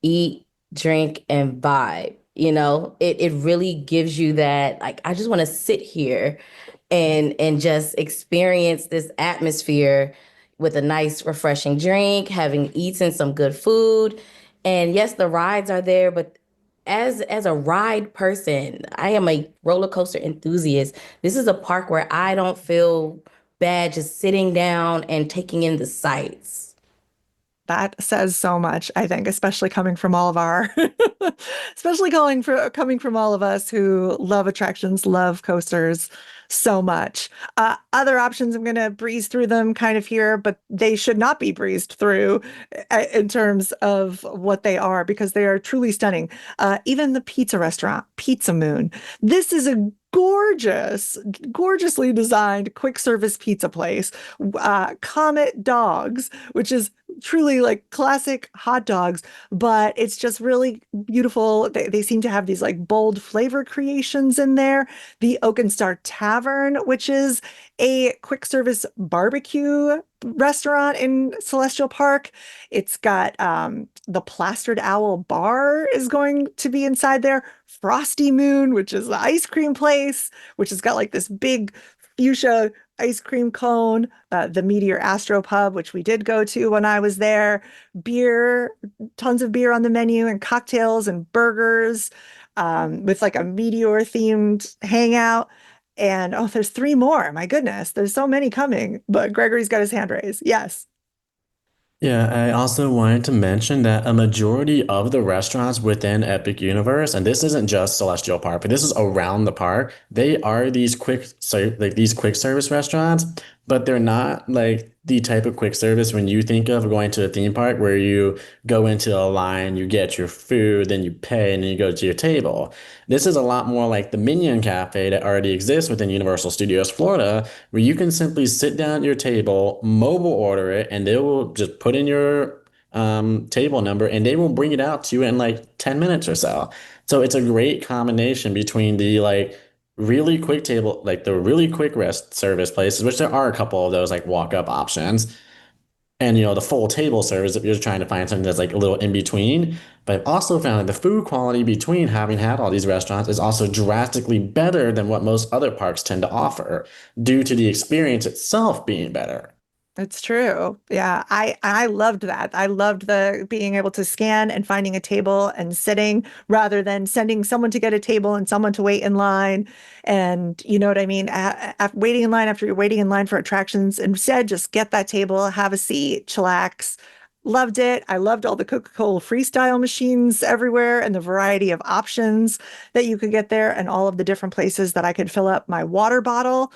eat, drink, and vibe. It really gives you that, like, I just want to sit here and just experience this atmosphere with a nice, refreshing drink, having eaten some good food. And yes, the rides are there, but as a ride person, I am a roller coaster enthusiast. This is a park where I don't feel bad just sitting down and taking in the sights.
That says so much, I think, especially coming from all of our, especially coming from all of us who love attractions, love coasters so much. Other options, I'm going to breeze through them kind of here, but they should not be breezed through in terms of what they are because they are truly stunning. Even the pizza restaurant, Pizza Moon. This is a gorgeously designed quick service pizza place. Comet Dogs, which is truly like classic hot dogs, but it's just really beautiful. They seem to have these like bold flavor creations in there. The Oak and Star Tavern, which is a quick service barbecue restaurant in Celestial Park. It's got the Plastered Owl Bar is going to be inside there. Frosty Moon, which is the ice cream place, which has got like this big fuchsia ice cream cone, the Meteor Astro Pub, which we did go to when I was there, beer, tons of beer on the menu and cocktails and burgers, with like a meteor themed hangout. And oh, there's 3 more. My goodness, there's so many coming, but Gregory's got his hand raised. Yes.
Yeah, I also wanted to mention that a majority of the restaurants within Epic Universe, and this isn't just Celestial Park, but this is around the park, they are these these quick service restaurants, but they're not like the type of quick service when you think of going to a theme park where you go into a line, you get your food, then you pay, and then you go to your table. This is a lot more like the Minion Cafe that already exists within Universal Studios Florida, where you can simply sit down at your table, mobile order it, and they will just put in your table number and they will bring it out to you in like 10 minutes or so. So it's a great combination between the like really quick table, like the really quick rest service places, which there are a couple of those like walk up options, and the full table service if you're just trying to find something that's like a little in between. But I've also found that the food quality between having had all these restaurants is also drastically better than what most other parks tend to offer due to the experience itself being better.
It's true. Yeah, I loved that. I loved the being able to scan and finding a table and sitting rather than sending someone to get a table and someone to wait in line. And you know what I mean? Waiting in line after you're waiting in line for attractions. Instead, just get that table, have a seat, chillax. Loved it. I loved all the Coca-Cola freestyle machines everywhere and the variety of options that you could get there and all of the different places that I could fill up my water bottle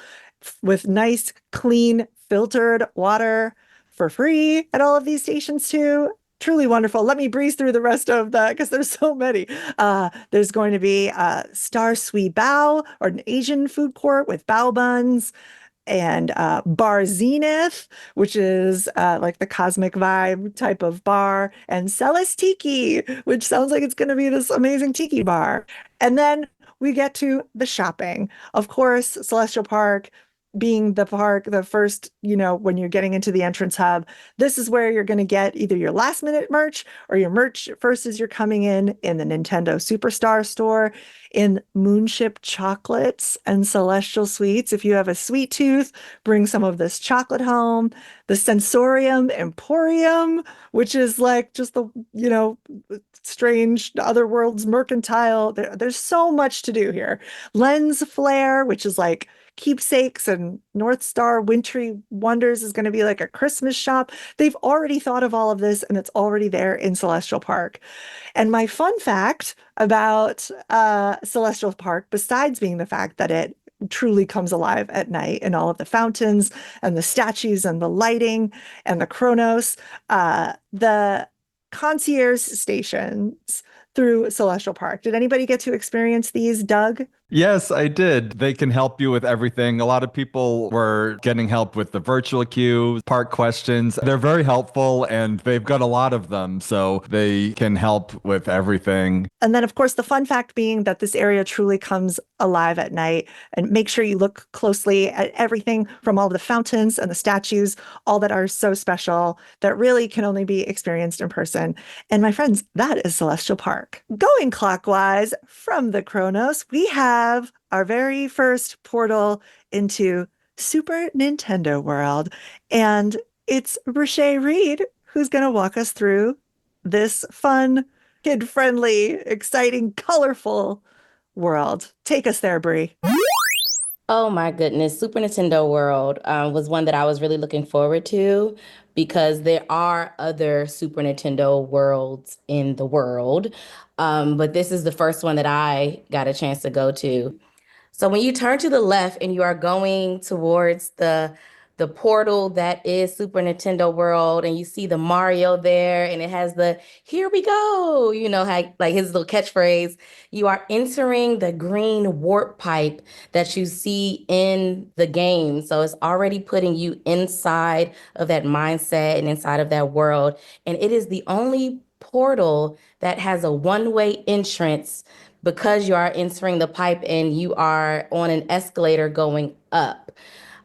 with nice, clean, filtered water for free at all of these stations too. Truly wonderful. Let me breeze through the rest of that because there's so many. There's going to be Star Sui Bao, or an Asian food court with bao buns, and Bar Zenith, which is like the cosmic vibe type of bar, and Celestiki, which sounds like it's going to be this amazing tiki bar. And then we get to the shopping. Of course, Celestial Park being the park, the first, when you're getting into the entrance hub, this is where you're going to get either your last minute merch or your merch first as you're coming in the Nintendo Superstar store, in Moonship chocolates and Celestial Sweets. If you have a sweet tooth, bring some of this chocolate home. The Sensorium Emporium, which is like just the, strange other worlds mercantile. There's so much to do here. Lens Flare, which is like keepsakes, and North Star Wintry Wonders is going to be like a Christmas shop. They've already thought of all of this and it's already there in Celestial Park. And my fun fact about Celestial Park, besides being the fact that it truly comes alive at night and all of the fountains and the statues and the lighting and the Chronos, the concierge stations through Celestial Park. Did anybody get to experience these, Doug?
Yes, I did. They can help you with everything. A lot of people were getting help with the virtual queue, park questions. They're very helpful and they've got a lot of them, so they can help with everything.
And then, of course, the fun fact being that this area truly comes alive at night. And make sure you look closely at everything from all the fountains and the statues, all that are so special that really can only be experienced in person. And my friends, that is Celestial Park. Going clockwise from the Chronos, we have our very first portal into Super Nintendo World. And it's Brichette Reid who's going to walk us through this fun, kid-friendly, exciting, colorful world. Take us there, Brie.
Oh my goodness. Super Nintendo World was one that I was really looking forward to because there are other Super Nintendo worlds in the world. But this is the first one that I got a chance to go to. So when you turn to the left and you are going towards the portal that is Super Nintendo World, and you see the Mario there, and it has the "Here we go," like his little catchphrase. You are entering the green warp pipe that you see in the game. So it's already putting you inside of that mindset and inside of that world. And it is the only portal that has a one-way entrance because you are entering the pipe and you are on an escalator going up.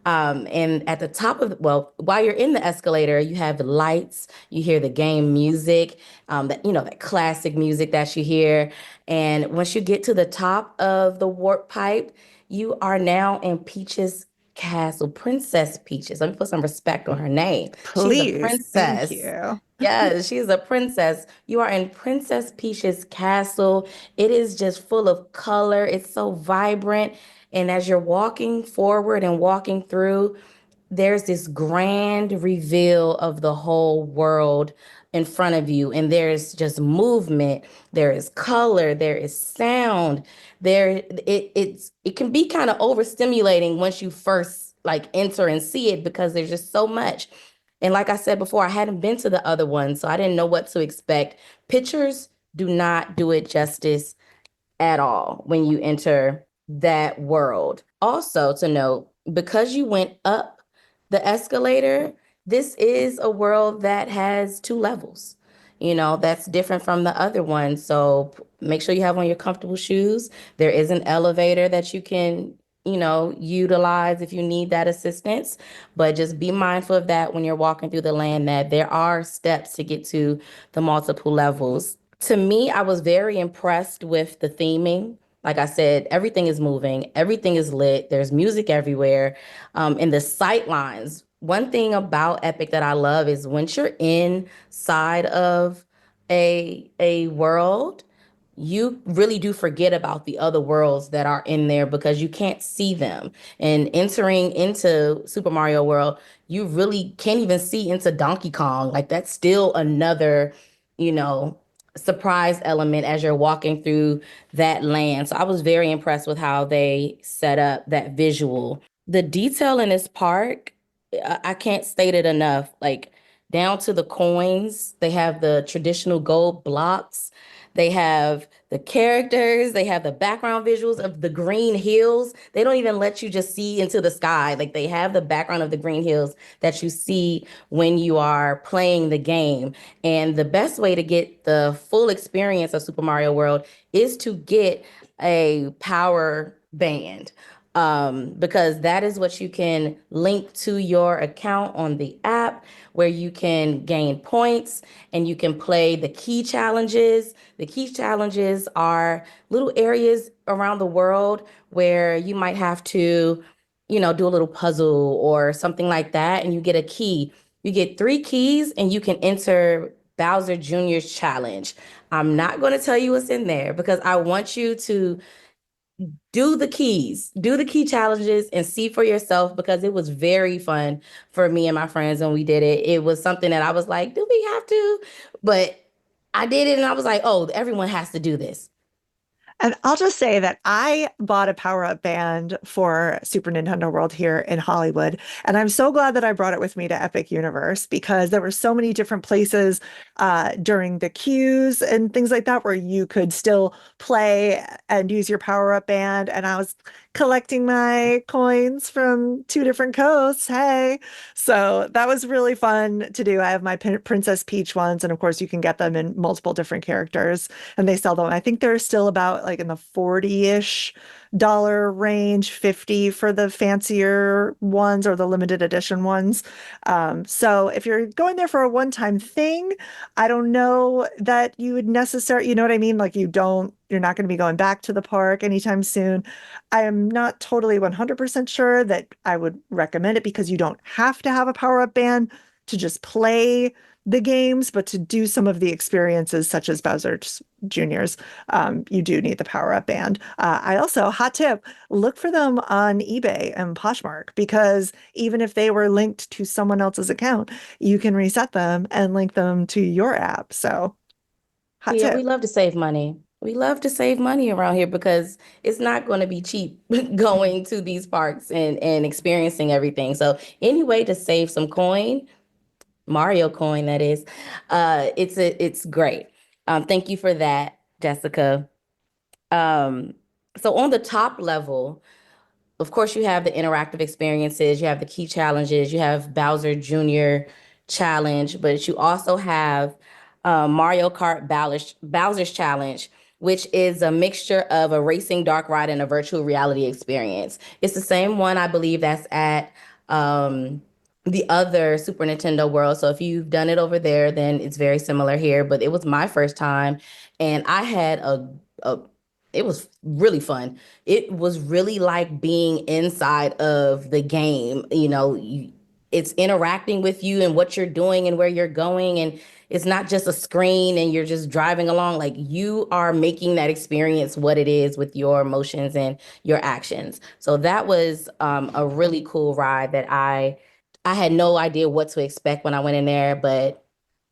And at the top of, well, while you're in the escalator, you have lights, you hear the game music, that classic music that you hear. And once you get to the top of the warp pipe, you are now in Peach's castle, Princess Peaches. Let me put some respect on her name. She's a
Please. Thank
princess.
you.
Yes, she's a princess. You are in Princess Peach's castle. It is just full of color. It's so vibrant. And as you're walking forward and walking through, there's this grand reveal of the whole world in front of you. And there's just movement, there is color, there is sound. It can be kind of overstimulating once you first like enter and see it because there's just so much. And like I said before, I hadn't been to the other one, so I didn't know what to expect. Pictures do not do it justice at all when you enter that world. Also, to note, because you went up the escalator, this is a world that has two levels. That's different from the other one. So make sure you have on your comfortable shoes. There is an elevator that you can, utilize if you need that assistance. But just be mindful of that when you're walking through the land, that there are steps to get to the multiple levels. To me, I was very impressed with the theming. Like I said, everything is moving, everything is lit, there's music everywhere. And the sight lines. One thing about Epic that I love is once you're inside of a world, you really do forget about the other worlds that are in there because you can't see them. And entering into Super Mario World, you really can't even see into Donkey Kong. Like that's still another, you know, surprise element as you're walking through that land. So I was very impressed with how they set up that visual. The detail in this park, I can't state it enough. Like down to the coins, they have the traditional gold blocks. They have the characters, they have the background visuals of the green hills. They don't even let you just see into the sky. Like they have the background of the green hills that you see when you are playing the game. And the best way to get the full experience of Super Mario World is to get a power band. Because that is what you can link to your account on the app, where you can gain points and you can play the key challenges. The key challenges are little areas around the world where you might have to, do a little puzzle or something like that, and you get a key. You get 3 keys and you can enter Bowser Jr.'s challenge. I'm not going to tell you what's in there because I want you to do the key challenges and see for yourself, because it was very fun for me and my friends when we did it. It was something that I was like, do we have to? But I did it and I was like, oh, everyone has to do this.
And I'll just say that I bought a power-up band for Super Nintendo World here in Hollywood. And I'm so glad that I brought it with me to Epic Universe, because there were so many different places during the queues and things like that where you could still play and use your power-up band. And I was collecting my coins from 2 different coasts. Hey. So that was really fun to do. I have my Princess Peach ones. And of course, you can get them in multiple different characters and they sell them. I think they're still about like in the 40-ish dollar range, 50 for the fancier ones or the limited edition ones. So if you're going there for a one-time thing, I don't know that you would necessarily, you know what I mean? Like you're not going to be going back to the park anytime soon. I am not totally 100% sure that I would recommend it, because you don't have to have a power-up band to just play the games, but to do some of the experiences such as Bowser Jr.'s, you do need the power-up band. I also, hot tip, look for them on eBay and Poshmark, because even if they were linked to someone else's account, you can reset them and link them to your app. So hot
Yeah,
tip.
we love to save money. We love to save money around here because it's not going to be cheap going to these parks and experiencing everything. So any way to save some coin, Mario coin, that is, it's great. Thank you for that, Jessica. So on the top level, of course, you have the interactive experiences, you have the key challenges, you have Bowser Jr. challenge, but you also have Mario Kart Bowser's Challenge, which is a mixture of a racing dark ride and a virtual reality experience. It's the same one, I believe, that's at the other Super Nintendo World. So if you've done it over there, then it's very similar here. But it was my first time, and I had it was really fun. It was really like being inside of the game. It's interacting with you and what you're doing and where you're going. And it's not just a screen and you're just driving along. Like, you are making that experience what it is with your emotions and your actions. So that was a really cool ride that I had no idea what to expect when I went in there, but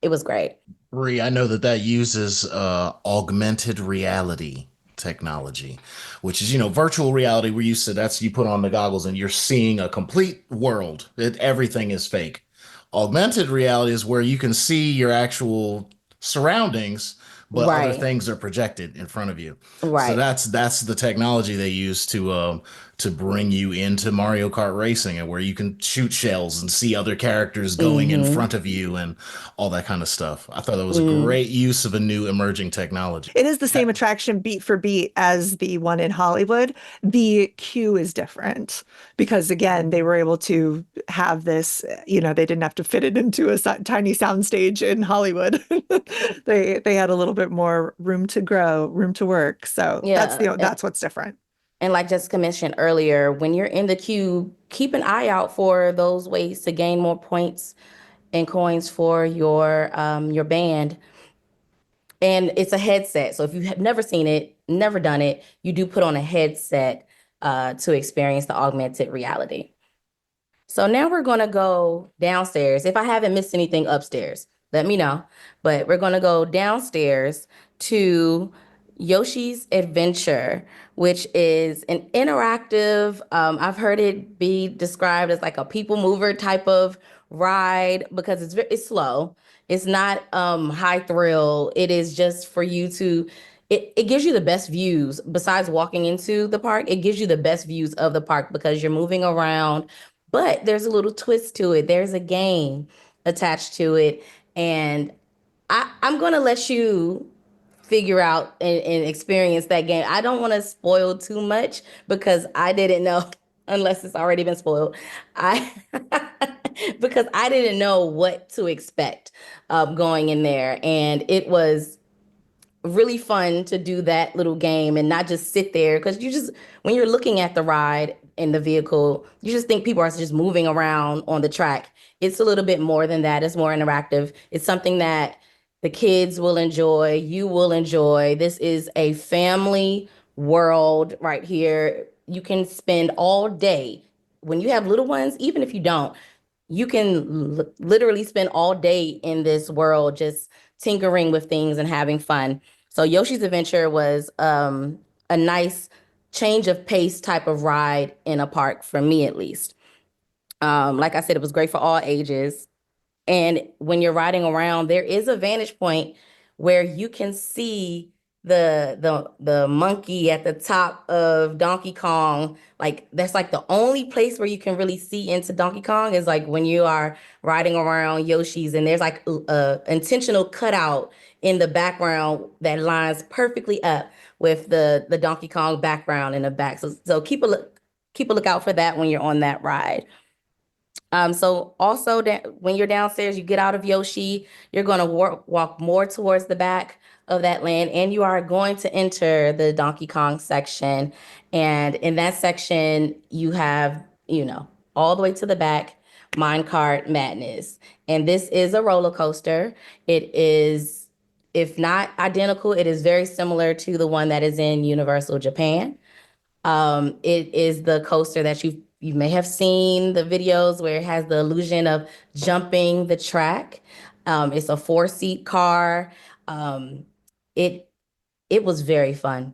it was great.
Bree, I know that uses augmented reality technology, which is, virtual reality. We're used to that's you put on the goggles and you're seeing a complete world. Everything is fake. Augmented reality is where you can see your actual surroundings, but other
Right,
things are projected in front of you. So
right.
that's the technology they use to bring you into Mario Kart racing, and where you can shoot shells and see other characters going in
Mm-hmm.
front of you and all that kind of stuff. I thought that was a great use of a new emerging technology.
It is the same attraction beat for beat as the one in Hollywood. The queue is different because, again, they were able to have this, they didn't have to fit it into a tiny soundstage in Hollywood. They had a little bit more room to grow, room to work. So
Yeah.
that's what's different.
And like Jessica mentioned earlier, when you're in the queue, keep an eye out for those ways to gain more points and coins for your band. And it's a headset. So if you have never seen it, never done it, you do put on a headset to experience the augmented reality. So now we're going to go downstairs. If I haven't missed anything upstairs, let me know. But we're going to go downstairs to Yoshi's Adventure, which is an interactive, I've heard it be described as like a people mover type of ride because it's slow. It's not high thrill. It is just for you to it gives you the best views besides walking into the park. It gives you the best views of the park because you're moving around, but there's a little twist to it. There's a game attached to it. And I'm going to let you figure out and experience that game. I don't want to spoil too much because I didn't know, unless it's already been spoiled. I because I didn't know what to expect going in there. And it was really fun to do that little game and not just sit there, because when you're looking at the ride in the vehicle, you just think people are just moving around on the track. It's a little bit more than that. It's more interactive. It's something that the kids will enjoy, you will enjoy. This is a family world right here. You can spend all day when you have little ones, even if you don't, you can literally spend all day in this world just tinkering with things and having fun. So Yoshi's Adventure was a nice change of pace type of ride in a park for me, at least. Like I said, it was great for all ages. And when you're riding around, there is a vantage point where you can see the monkey at the top of Donkey Kong. Like, that's like the only place where you can really see into Donkey Kong is like when you are riding around Yoshi's, and there's like a intentional cutout in the background that lines perfectly up with the Donkey Kong background in the back. So keep a lookout for that when you're on that ride. So also that when you're downstairs, you get out of Yoshi, you're going to walk more towards the back of that land, and you are going to enter the Donkey Kong section. And in that section, you have, all the way to the back Minecart Madness. And this is a roller coaster. It is, if not identical, it is very similar to the one that is in Universal Japan. It is the coaster that you may have seen the videos where it has the illusion of jumping the track. It's a 4-seat car. It it was very fun.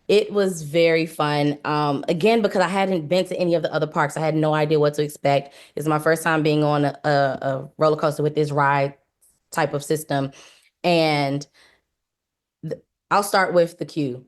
It was very fun. Again, because I hadn't been to any of the other parks, I had no idea what to expect. It's my first time being on a roller coaster with this ride type of system. And I'll start with the queue.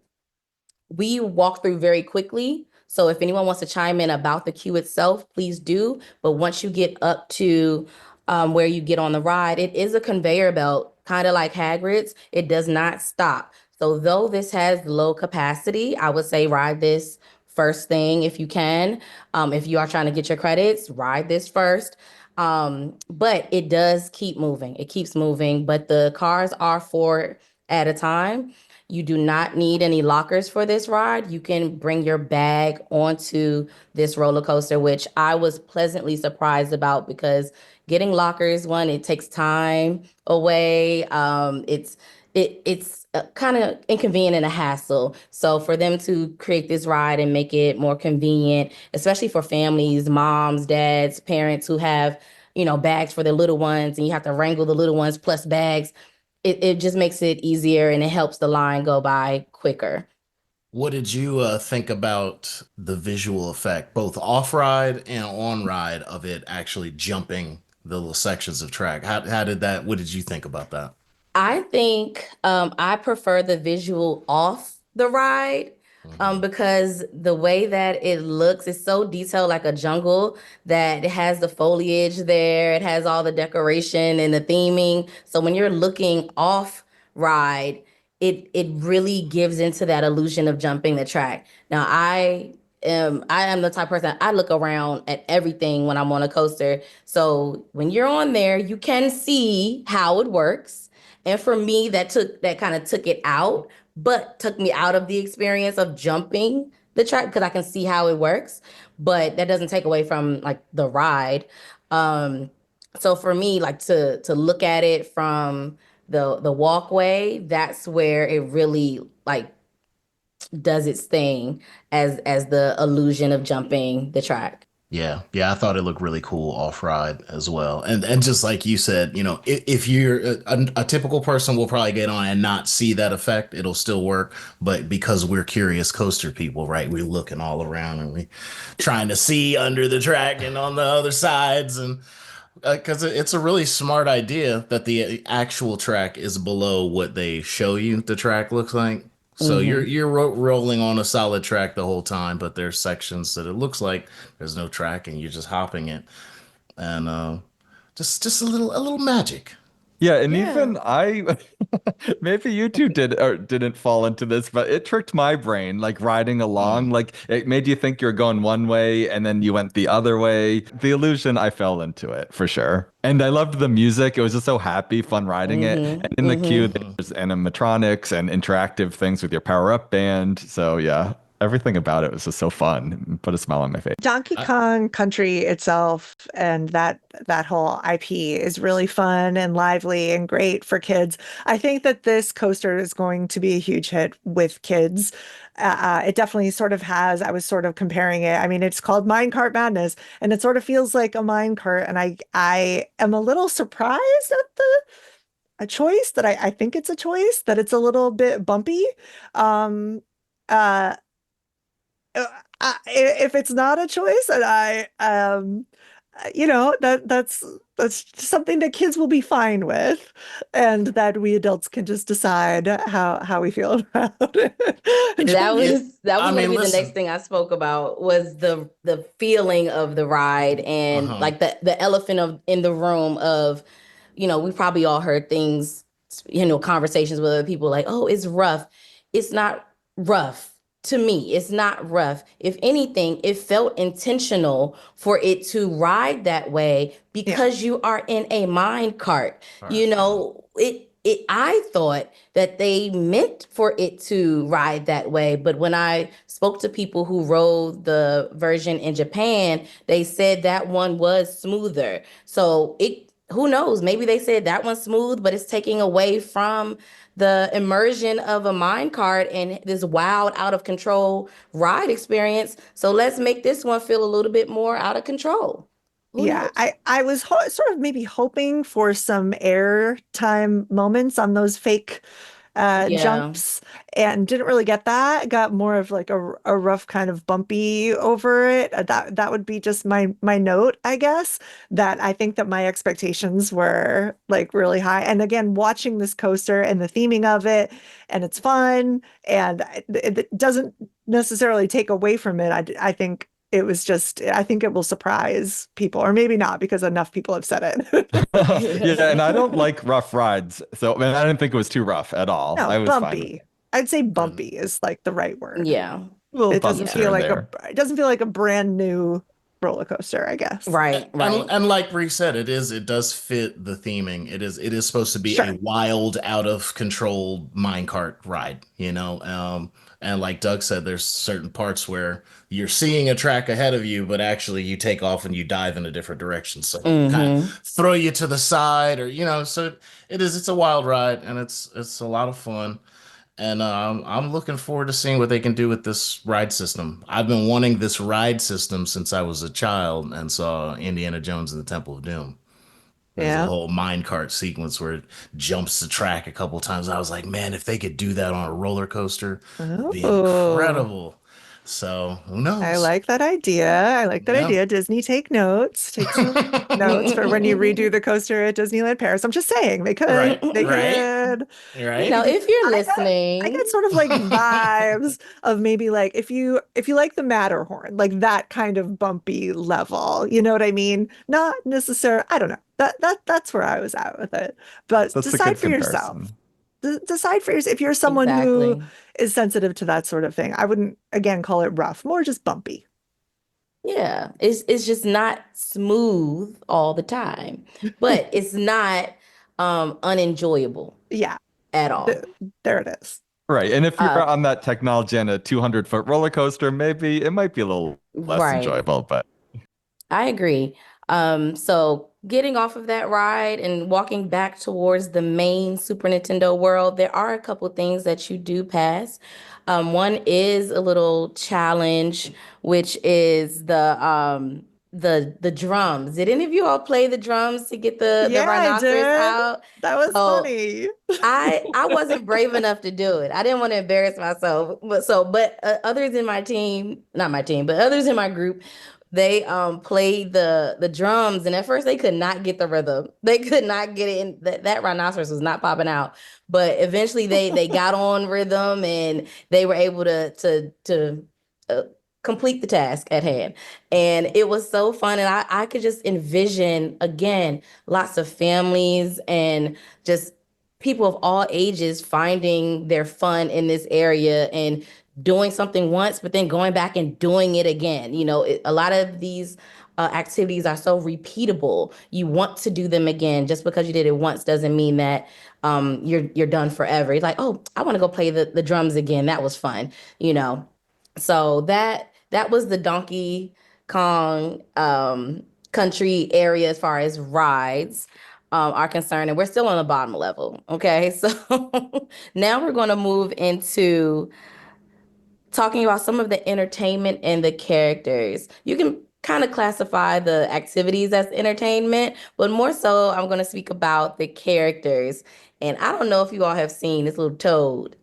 We walk through very quickly. So if anyone wants to chime in about the queue itself, please do. But once you get up to where you get on the ride, it is a conveyor belt, kind of like Hagrid's. It does not stop. So though this has low capacity, I would say ride this first thing if you can. If you are trying to get your credits, ride this first. But it does keep moving. It keeps moving, but the cars are 4 at a time. You do not need any lockers for this ride. You can bring your bag onto this roller coaster, which I was pleasantly surprised about because getting lockers, one, it takes time away. It's kind of inconvenient and a hassle. So for them to create this ride and make it more convenient, especially for families, moms, dads, parents who have, bags for their little ones, and you have to wrangle the little ones plus bags. It just makes it easier and it helps the line go by quicker.
What did you think about the visual effect, both off-ride and on-ride, of it actually jumping the little sections of track? What did you think about that?
I think I prefer the visual off the ride because the way that it looks is so detailed, like a jungle, that it has the foliage there. It has all the decoration and the theming. So when you're looking off ride, it really gives into that illusion of jumping the track. Now, I am the type of person, I look around at everything when I'm on a coaster. So when you're on there, you can see how it works. And for me, that kind of took it out, but took me out of the experience of jumping the track because I can see how it works. But that doesn't take away from like the ride. So for me, like to look at it from the walkway, that's where it really like does its thing as the illusion of jumping the track.
Yeah, I thought it looked really cool off-ride as well. And just like you said, if you're a typical person will probably get on and not see that effect, it'll still work. But because we're curious coaster people, right? We're looking all around and we trying to see under the track and on the other sides, and because it's a really smart idea that the actual track is below what they show you the track looks like. So you're rolling on a solid track the whole time, but there's sections that it looks like there's no track and you're just hopping it, and just a little magic.
Yeah, and even I, maybe you two did or didn't fall into this, but it tricked my brain, like riding along. Like it made you think you're going one way and then you went the other way. The illusion, I fell into it for sure. And I loved the music. It was just so happy, fun riding it. And in the queue, there's animatronics and interactive things with your power-up band. So yeah, everything about it was just so fun. Put a smile on my face.
Donkey Kong Country itself and that whole IP is really fun and lively and great for kids. I think that this coaster is going to be a huge hit with kids. It definitely sort of has. I was sort of comparing it. I mean, it's called Minecart Madness, and it sort of feels like a minecart. And I am a little surprised at a choice that I think it's a choice that it's a little bit bumpy. If it's not a choice, and that's something that kids will be fine with, and that we adults can just decide how we feel about it.
That was maybe
listen.
the next thing I spoke about was the feeling of the ride and like the elephant in the room of, we probably all heard things, conversations with other people like, oh, it's rough. It's not rough. To me, it's not rough. If anything, it felt intentional for it to ride that way because you are in a mine cart. I thought that they meant for it to ride that way, but when I spoke to people who rode the version in Japan, they said that one was smoother. So who knows? Maybe they said that one's smooth, but it's taking away from the immersion of a mine cart and this wild, out of control ride experience. So let's make this one feel a little bit more out of control. Who
Yeah,
knows?
I was sort of maybe hoping for some airtime moments on those fake
Yeah.
jumps and didn't really get that. Got more of like a rough kind of bumpy over it. That would be just my note, I guess, that I think that my expectations were like really high. And again, watching this coaster and the theming of it, and it's fun, and it doesn't necessarily take away from it. I think it was just, I think it will surprise people, or maybe not because enough people have said it.
Yeah, and I don't like rough rides, so I didn't think it was too rough at all.
No,
I was fine with it.
bumpy. I'd say
Mm.
bumpy is like the right word.
Yeah.
Little
It doesn't
bumps here
feel
and
like
there.
it doesn't feel like a brand new roller coaster, I guess.
Right, right.
And like Bree said, it does fit the theming. It is supposed to be a
Sure.
wild, out of control minecart ride, you know. And like Doug said, there's certain parts where you're seeing a track ahead of you, but actually you take off and you dive in a different direction. So kind of
Mm-hmm.
throw you to the side, or so it's a wild ride, and it's a lot of fun. And I'm looking forward to seeing what they can do with this ride system. I've been wanting this ride system since I was a child and saw Indiana Jones and the Temple of Doom. There's a
Yeah.
whole minecart sequence where it jumps the track a couple times. I was like, man, if they could do that on a roller coaster, it'd be
Oh.
incredible. So who
I
knows?
like that idea. I like that
Yeah.
idea. Disney, take notes. Take some notes for when you redo the coaster at Disneyland Paris. I'm just saying they could.
Right,
They
right,
could.
Now,
right.
Maybe
if you're
I
listening,
get sort of like vibes of maybe like if you like the Matterhorn, like that kind of bumpy level. You know what I mean? Not necessarily. I don't know. That's where I was at with it. But
That's a
decide
good
for yourself.
comparison.
Decide for yourself if you're someone who
exactly.
is sensitive to that sort of thing. I wouldn't again call it rough, more just bumpy.
Yeah, it's just not smooth all the time, but it's not unenjoyable
Yeah,
at
th-
all.
there it is.
Right. And if you're
Uh,
on that technology and a 200-foot roller coaster, maybe it might be a little less
right.
enjoyable, but
I agree. So getting off of that ride and walking back towards the main Super Nintendo world, there are a couple things that you do pass. One is a little challenge, which is the drums. Did any of you all play the drums to get the
Yeah, I
rhinoceros
did.
out?
That was
So
funny.
I wasn't brave enough to do it. I didn't want to embarrass myself. But others in my team, not my team, but others in my group, they played the drums, and at first they could not get the rhythm. They could not get it in. That rhinoceros was not popping out. But eventually they got on rhythm, and they were able to uh, complete the task at hand. And it was so fun, and I could just envision again lots of families and just people of all ages finding their fun in this area and doing something once, but then going back and doing it again. A lot of these activities are so repeatable. You want to do them again. Just because you did it once doesn't mean that you're done forever. It's like, oh, I want to go play the drums again. That was fun, you know. So that was the Donkey Kong country area as far as rides are concerned, and we're still on the bottom level. Okay, so now we're going to move into talking about some of the entertainment and the characters. You can kind of classify the activities as entertainment, but more so, I'm going to speak about the characters. And I don't know if you all have seen this little toad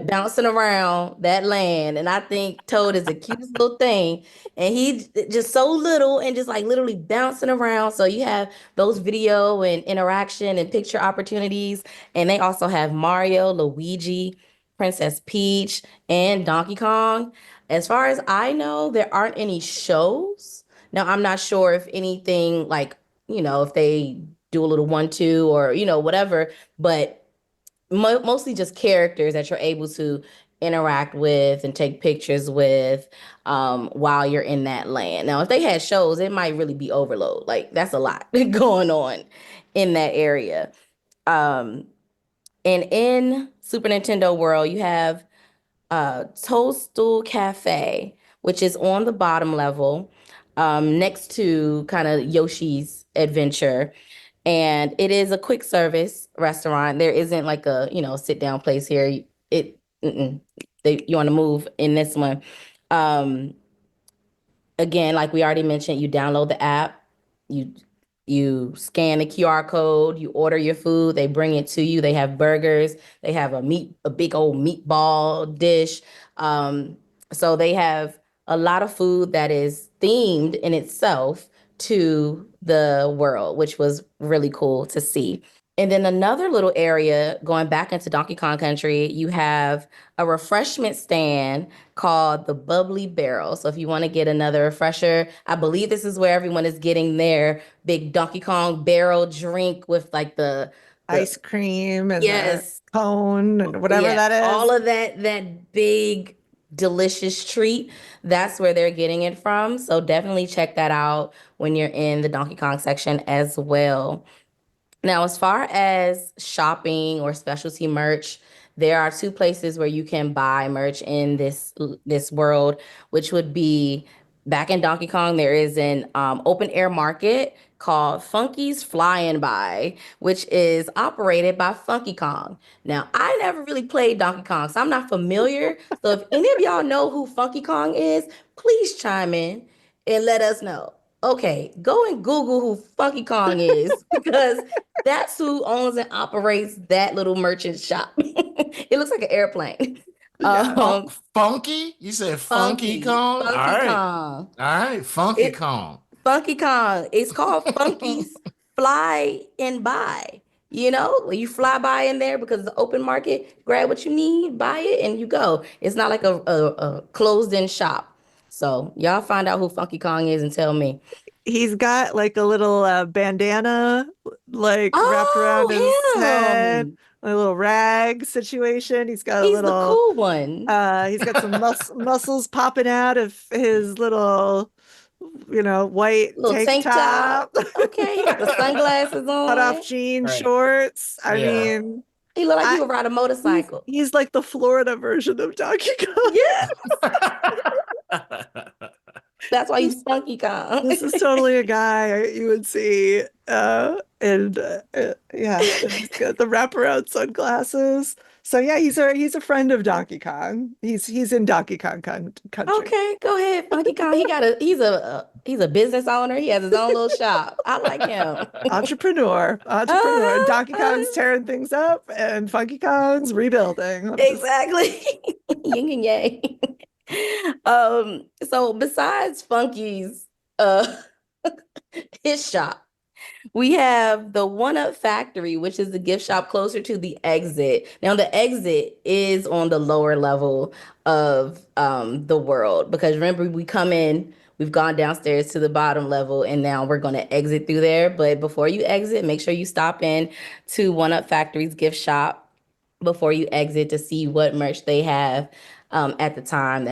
bouncing around that land. And I think Toad is the cutest little thing. And he's just so little and just like literally bouncing around. So you have those video and interaction and picture opportunities. And they also have Mario, Luigi, Princess Peach, and Donkey Kong. As far as I know, there aren't any shows. Now, I'm not sure if anything like, if they do a little 1-2 or, whatever, but mostly just characters that you're able to interact with and take pictures with while you're in that land. Now, if they had shows, it might really be overload. Like that's a lot going on in that area. And in Super Nintendo World, you have Toadstool Cafe, which is on the bottom level, next to kind of Yoshi's Adventure. And it is a quick service restaurant. There isn't like a, sit down place here. Mm-mm. You want to move in this one. Um, Again, like we already mentioned, you download the app, you you scan the QR code, you order your food, they bring it to you. They have burgers, they have a big old meatball dish. So they have a lot of food that is themed in itself to the world, which was really cool to see. And then another little area going back into Donkey Kong Country, you have a refreshment stand called the Bubbly Barrel. So if you want to get another refresher, I believe this is where everyone is getting their big Donkey Kong barrel drink with like the
Ice cream and the
yes,
cone and whatever
yeah,
that is.
all of that big delicious treat. That's where they're getting it from. So definitely check that out when you're in the Donkey Kong section as well. Now, as far as shopping or specialty merch, there are two places where you can buy merch in this world, which would be back in Donkey Kong. There is an open air market called Funky's Flying By, which is operated by Funky Kong. Now, I never really played Donkey Kong, so I'm not familiar. So if any of y'all know who Funky Kong is, please chime in and let us know. Okay, go and Google who Funky Kong is because that's who owns and operates that little merchant shop. It looks like an airplane.
Yeah.
Funky? You said Funky Kong?
Funky
All right.
Kong.
All right. Funky
It-
Kong.
Funky Kong. It's called Funky's Fly and Buy. You fly by in there because it's an open market, grab what you need, buy it, and you go. It's not like a closed-in shop. So y'all find out who Funky Kong is and tell me.
He's got like a little bandana like wrapped around his head,
Him.
a little rag situation. He's got a
He's the
little
cool one.
he's got some muscles popping out of his little white
Little tank top. Okay, he got the sunglasses
cut off
on.
jean
Right.
shorts. I
Yeah.
mean,
He looked like he
I-
would ride a motorcycle.
he's like the Florida version of Donkey Kong.
Yeah, that's why he's Funky Kong.
This is totally a guy you would see. Yeah, he's got the wraparound sunglasses. So yeah, he's a friend of Donkey Kong. He's in Donkey Kong country.
Okay, go ahead, Funky Kong. He's a business owner. He has his own little shop. I like him.
Entrepreneur. Donkey Kong's tearing things up, and Funky Kong's rebuilding.
Exactly. Yin and yang. So besides Funky's his shop, we have the One Up Factory, which is the gift shop closer to the exit. Now, the exit is on the lower level of the world because remember, we've gone downstairs to the bottom level, and now we're going to exit through there. But before you exit, make sure you stop in to One Up Factory's gift shop before you exit to see what merch they have at the time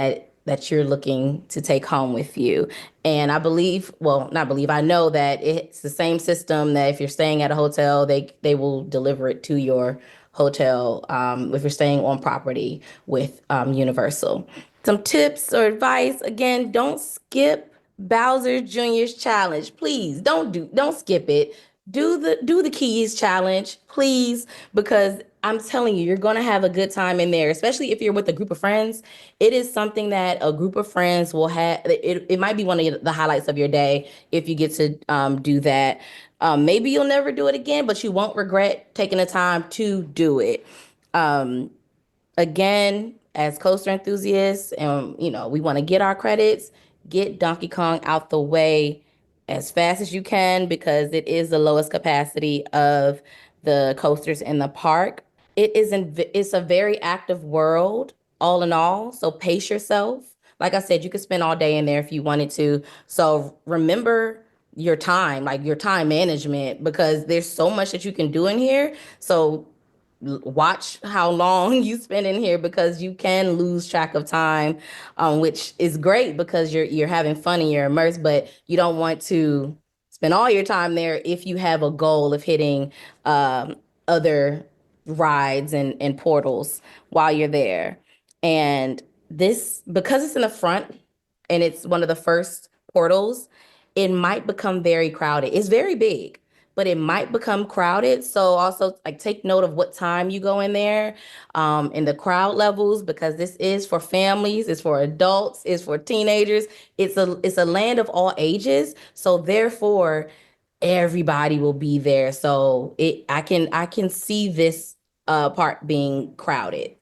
that you're looking to take home with you. And I know that it's the same system that if you're staying at a hotel, they will deliver it to your hotel if you're staying on property with Universal. Some tips or advice, again, don't skip Bowser Jr.'s challenge. Please don't skip it. Do the keys challenge, please, because I'm telling you, you're going to have a good time in there, especially if you're with a group of friends. It is something that a group of friends will have. It might be one of the highlights of your day if you get to do that. Maybe you'll never do it again, but you won't regret taking the time to do it. Again, as coaster enthusiasts, and we want to get our credits, get Donkey Kong out the way as fast as you can because it is the lowest capacity of the coasters in the park. It's a very active world, all in all. So pace yourself. Like I said, you could spend all day in there if you wanted to. So remember your time, like your time management, because there's so much that you can do in here. So watch how long you spend in here because you can lose track of time, which is great because you're having fun and you're immersed, but you don't want to spend all your time there if you have a goal of hitting other rides and portals while you're there. And this, because it's in the front and it's one of the first portals, it might become very crowded. It's very big, but it might become crowded. So also like take note of what time you go in there, and the crowd levels, because this is for families, it's for adults, it's for teenagers. It's a land of all ages. So therefore, everybody will be there. So I can see this part being crowded.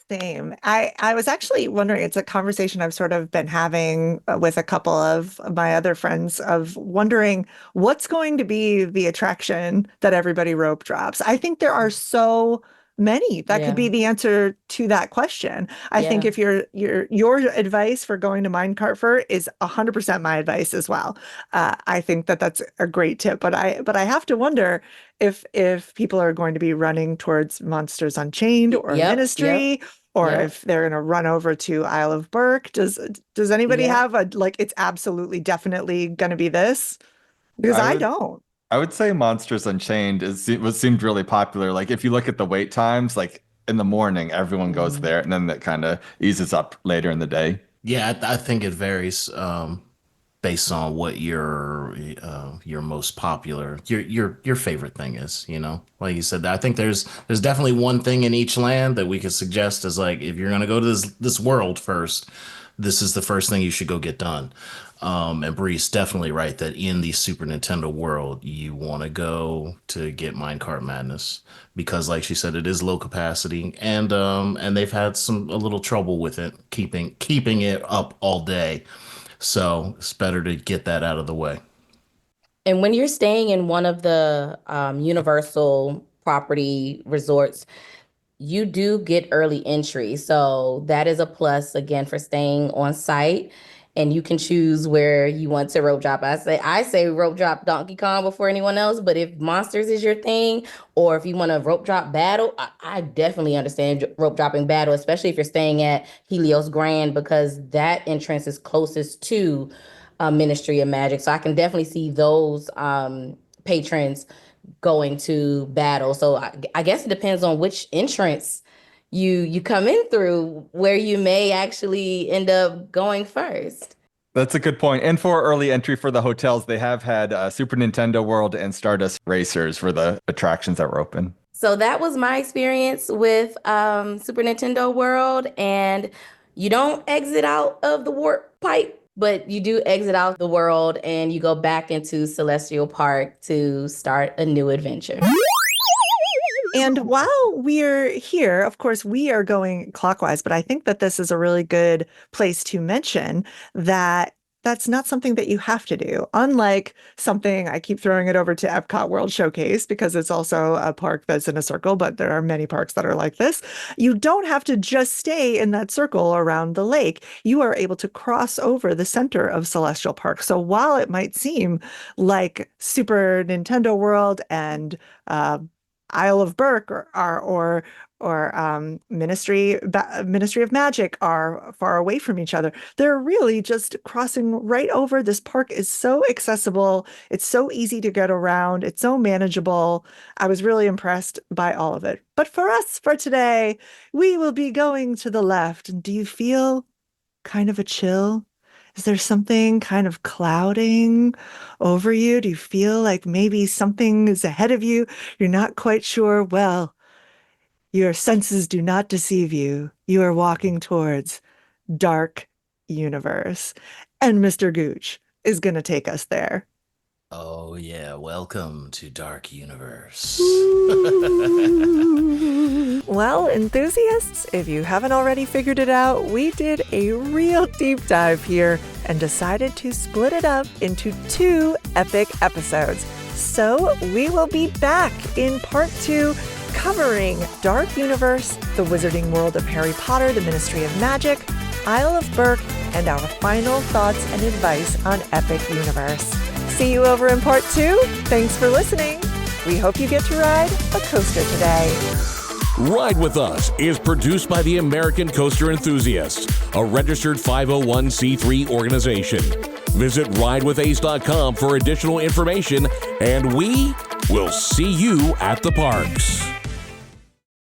Same. I was actually wondering, it's a conversation I've sort of been having with a couple of my other friends, of wondering what's going to be the attraction that everybody rope drops. I think there are so many that could be the answer to that question. I think if your advice for going to Minecart is 100% my advice as well. I think that that's a great tip, but I have to wonder if people are going to be running towards Monsters Unchained or Ministry, or if they're going to run over to Isle of Burke. Does anybody have it's absolutely definitely going to be this? Because I don't.
I would say Monsters Unchained seemed really popular. Like if you look at the wait times, like in the morning, everyone goes there, and then that kind of eases up later in the day.
Yeah, I think it varies based on what your most popular, your favorite thing is. Like you said, I think there's definitely one thing in each land that we could suggest as like, if you're gonna go to this world first, this is the first thing you should go get done. And Bree's definitely right that in the Super Nintendo world, you want to go to get Minecart Madness, because like she said, it is low capacity, and they've had a little trouble with it, keeping it up all day. So it's better to get that out of the way.
And when you're staying in one of the Universal property resorts, you do get early entry. So that is a plus, again, for staying on site. And you can choose where you want to rope drop. I say rope drop Donkey Kong before anyone else, but if Monsters is your thing, or if you want to rope drop Battle, I definitely understand rope dropping Battle, especially if you're staying at Helios Grand, because that entrance is closest to Ministry of Magic. So I can definitely see those patrons going to Battle. So I guess it depends on which entrance you come in through, where you may actually end up going first.
That's a good point. And for early entry for the hotels, they have had Super Nintendo World and Stardust Racers for the attractions that were open.
So that was my experience with Super Nintendo World. And you don't exit out of the warp pipe, but you do exit out the world and you go back into Celestial Park to start a new adventure.
And while we're here, of course, we are going clockwise, but I think that this is a really good place to mention that that's not something that you have to do. Unlike something, I keep throwing it over to Epcot World Showcase because it's also a park that's in a circle, but there are many parks that are like this. You don't have to just stay in that circle around the lake. You are able to cross over the center of Celestial Park. So while it might seem like Super Nintendo World and Isle of Burke or Ministry of Magic are far away from each other, they're really just crossing right over. This park is so accessible. It's so easy to get around. It's so manageable. I was really impressed by all of it. But for us, for today, we will be going to the left. Do you feel kind of a chill? Is there something kind of clouding over you? Do you feel like maybe something is ahead of you? You're not quite sure. Well, your senses do not deceive you. You are walking towards Dark Universe. And Mr. Gooch is going to take us there.
Oh, yeah. Welcome to Dark Universe.
Well, enthusiasts, if you haven't already figured it out, we did a real deep dive here and decided to split it up into 2 epic episodes. So we will be back in part 2, covering Dark Universe, the Wizarding World of Harry Potter, the Ministry of Magic, Isle of Burke, and our final thoughts and advice on Epic Universe. See you over in part 2. Thanks for listening. We hope you get to ride a coaster today.
Ride With Us is produced by the American Coaster Enthusiasts, a registered 501c3 organization. Visit ridewithace.com for additional information, and we will see you at the parks.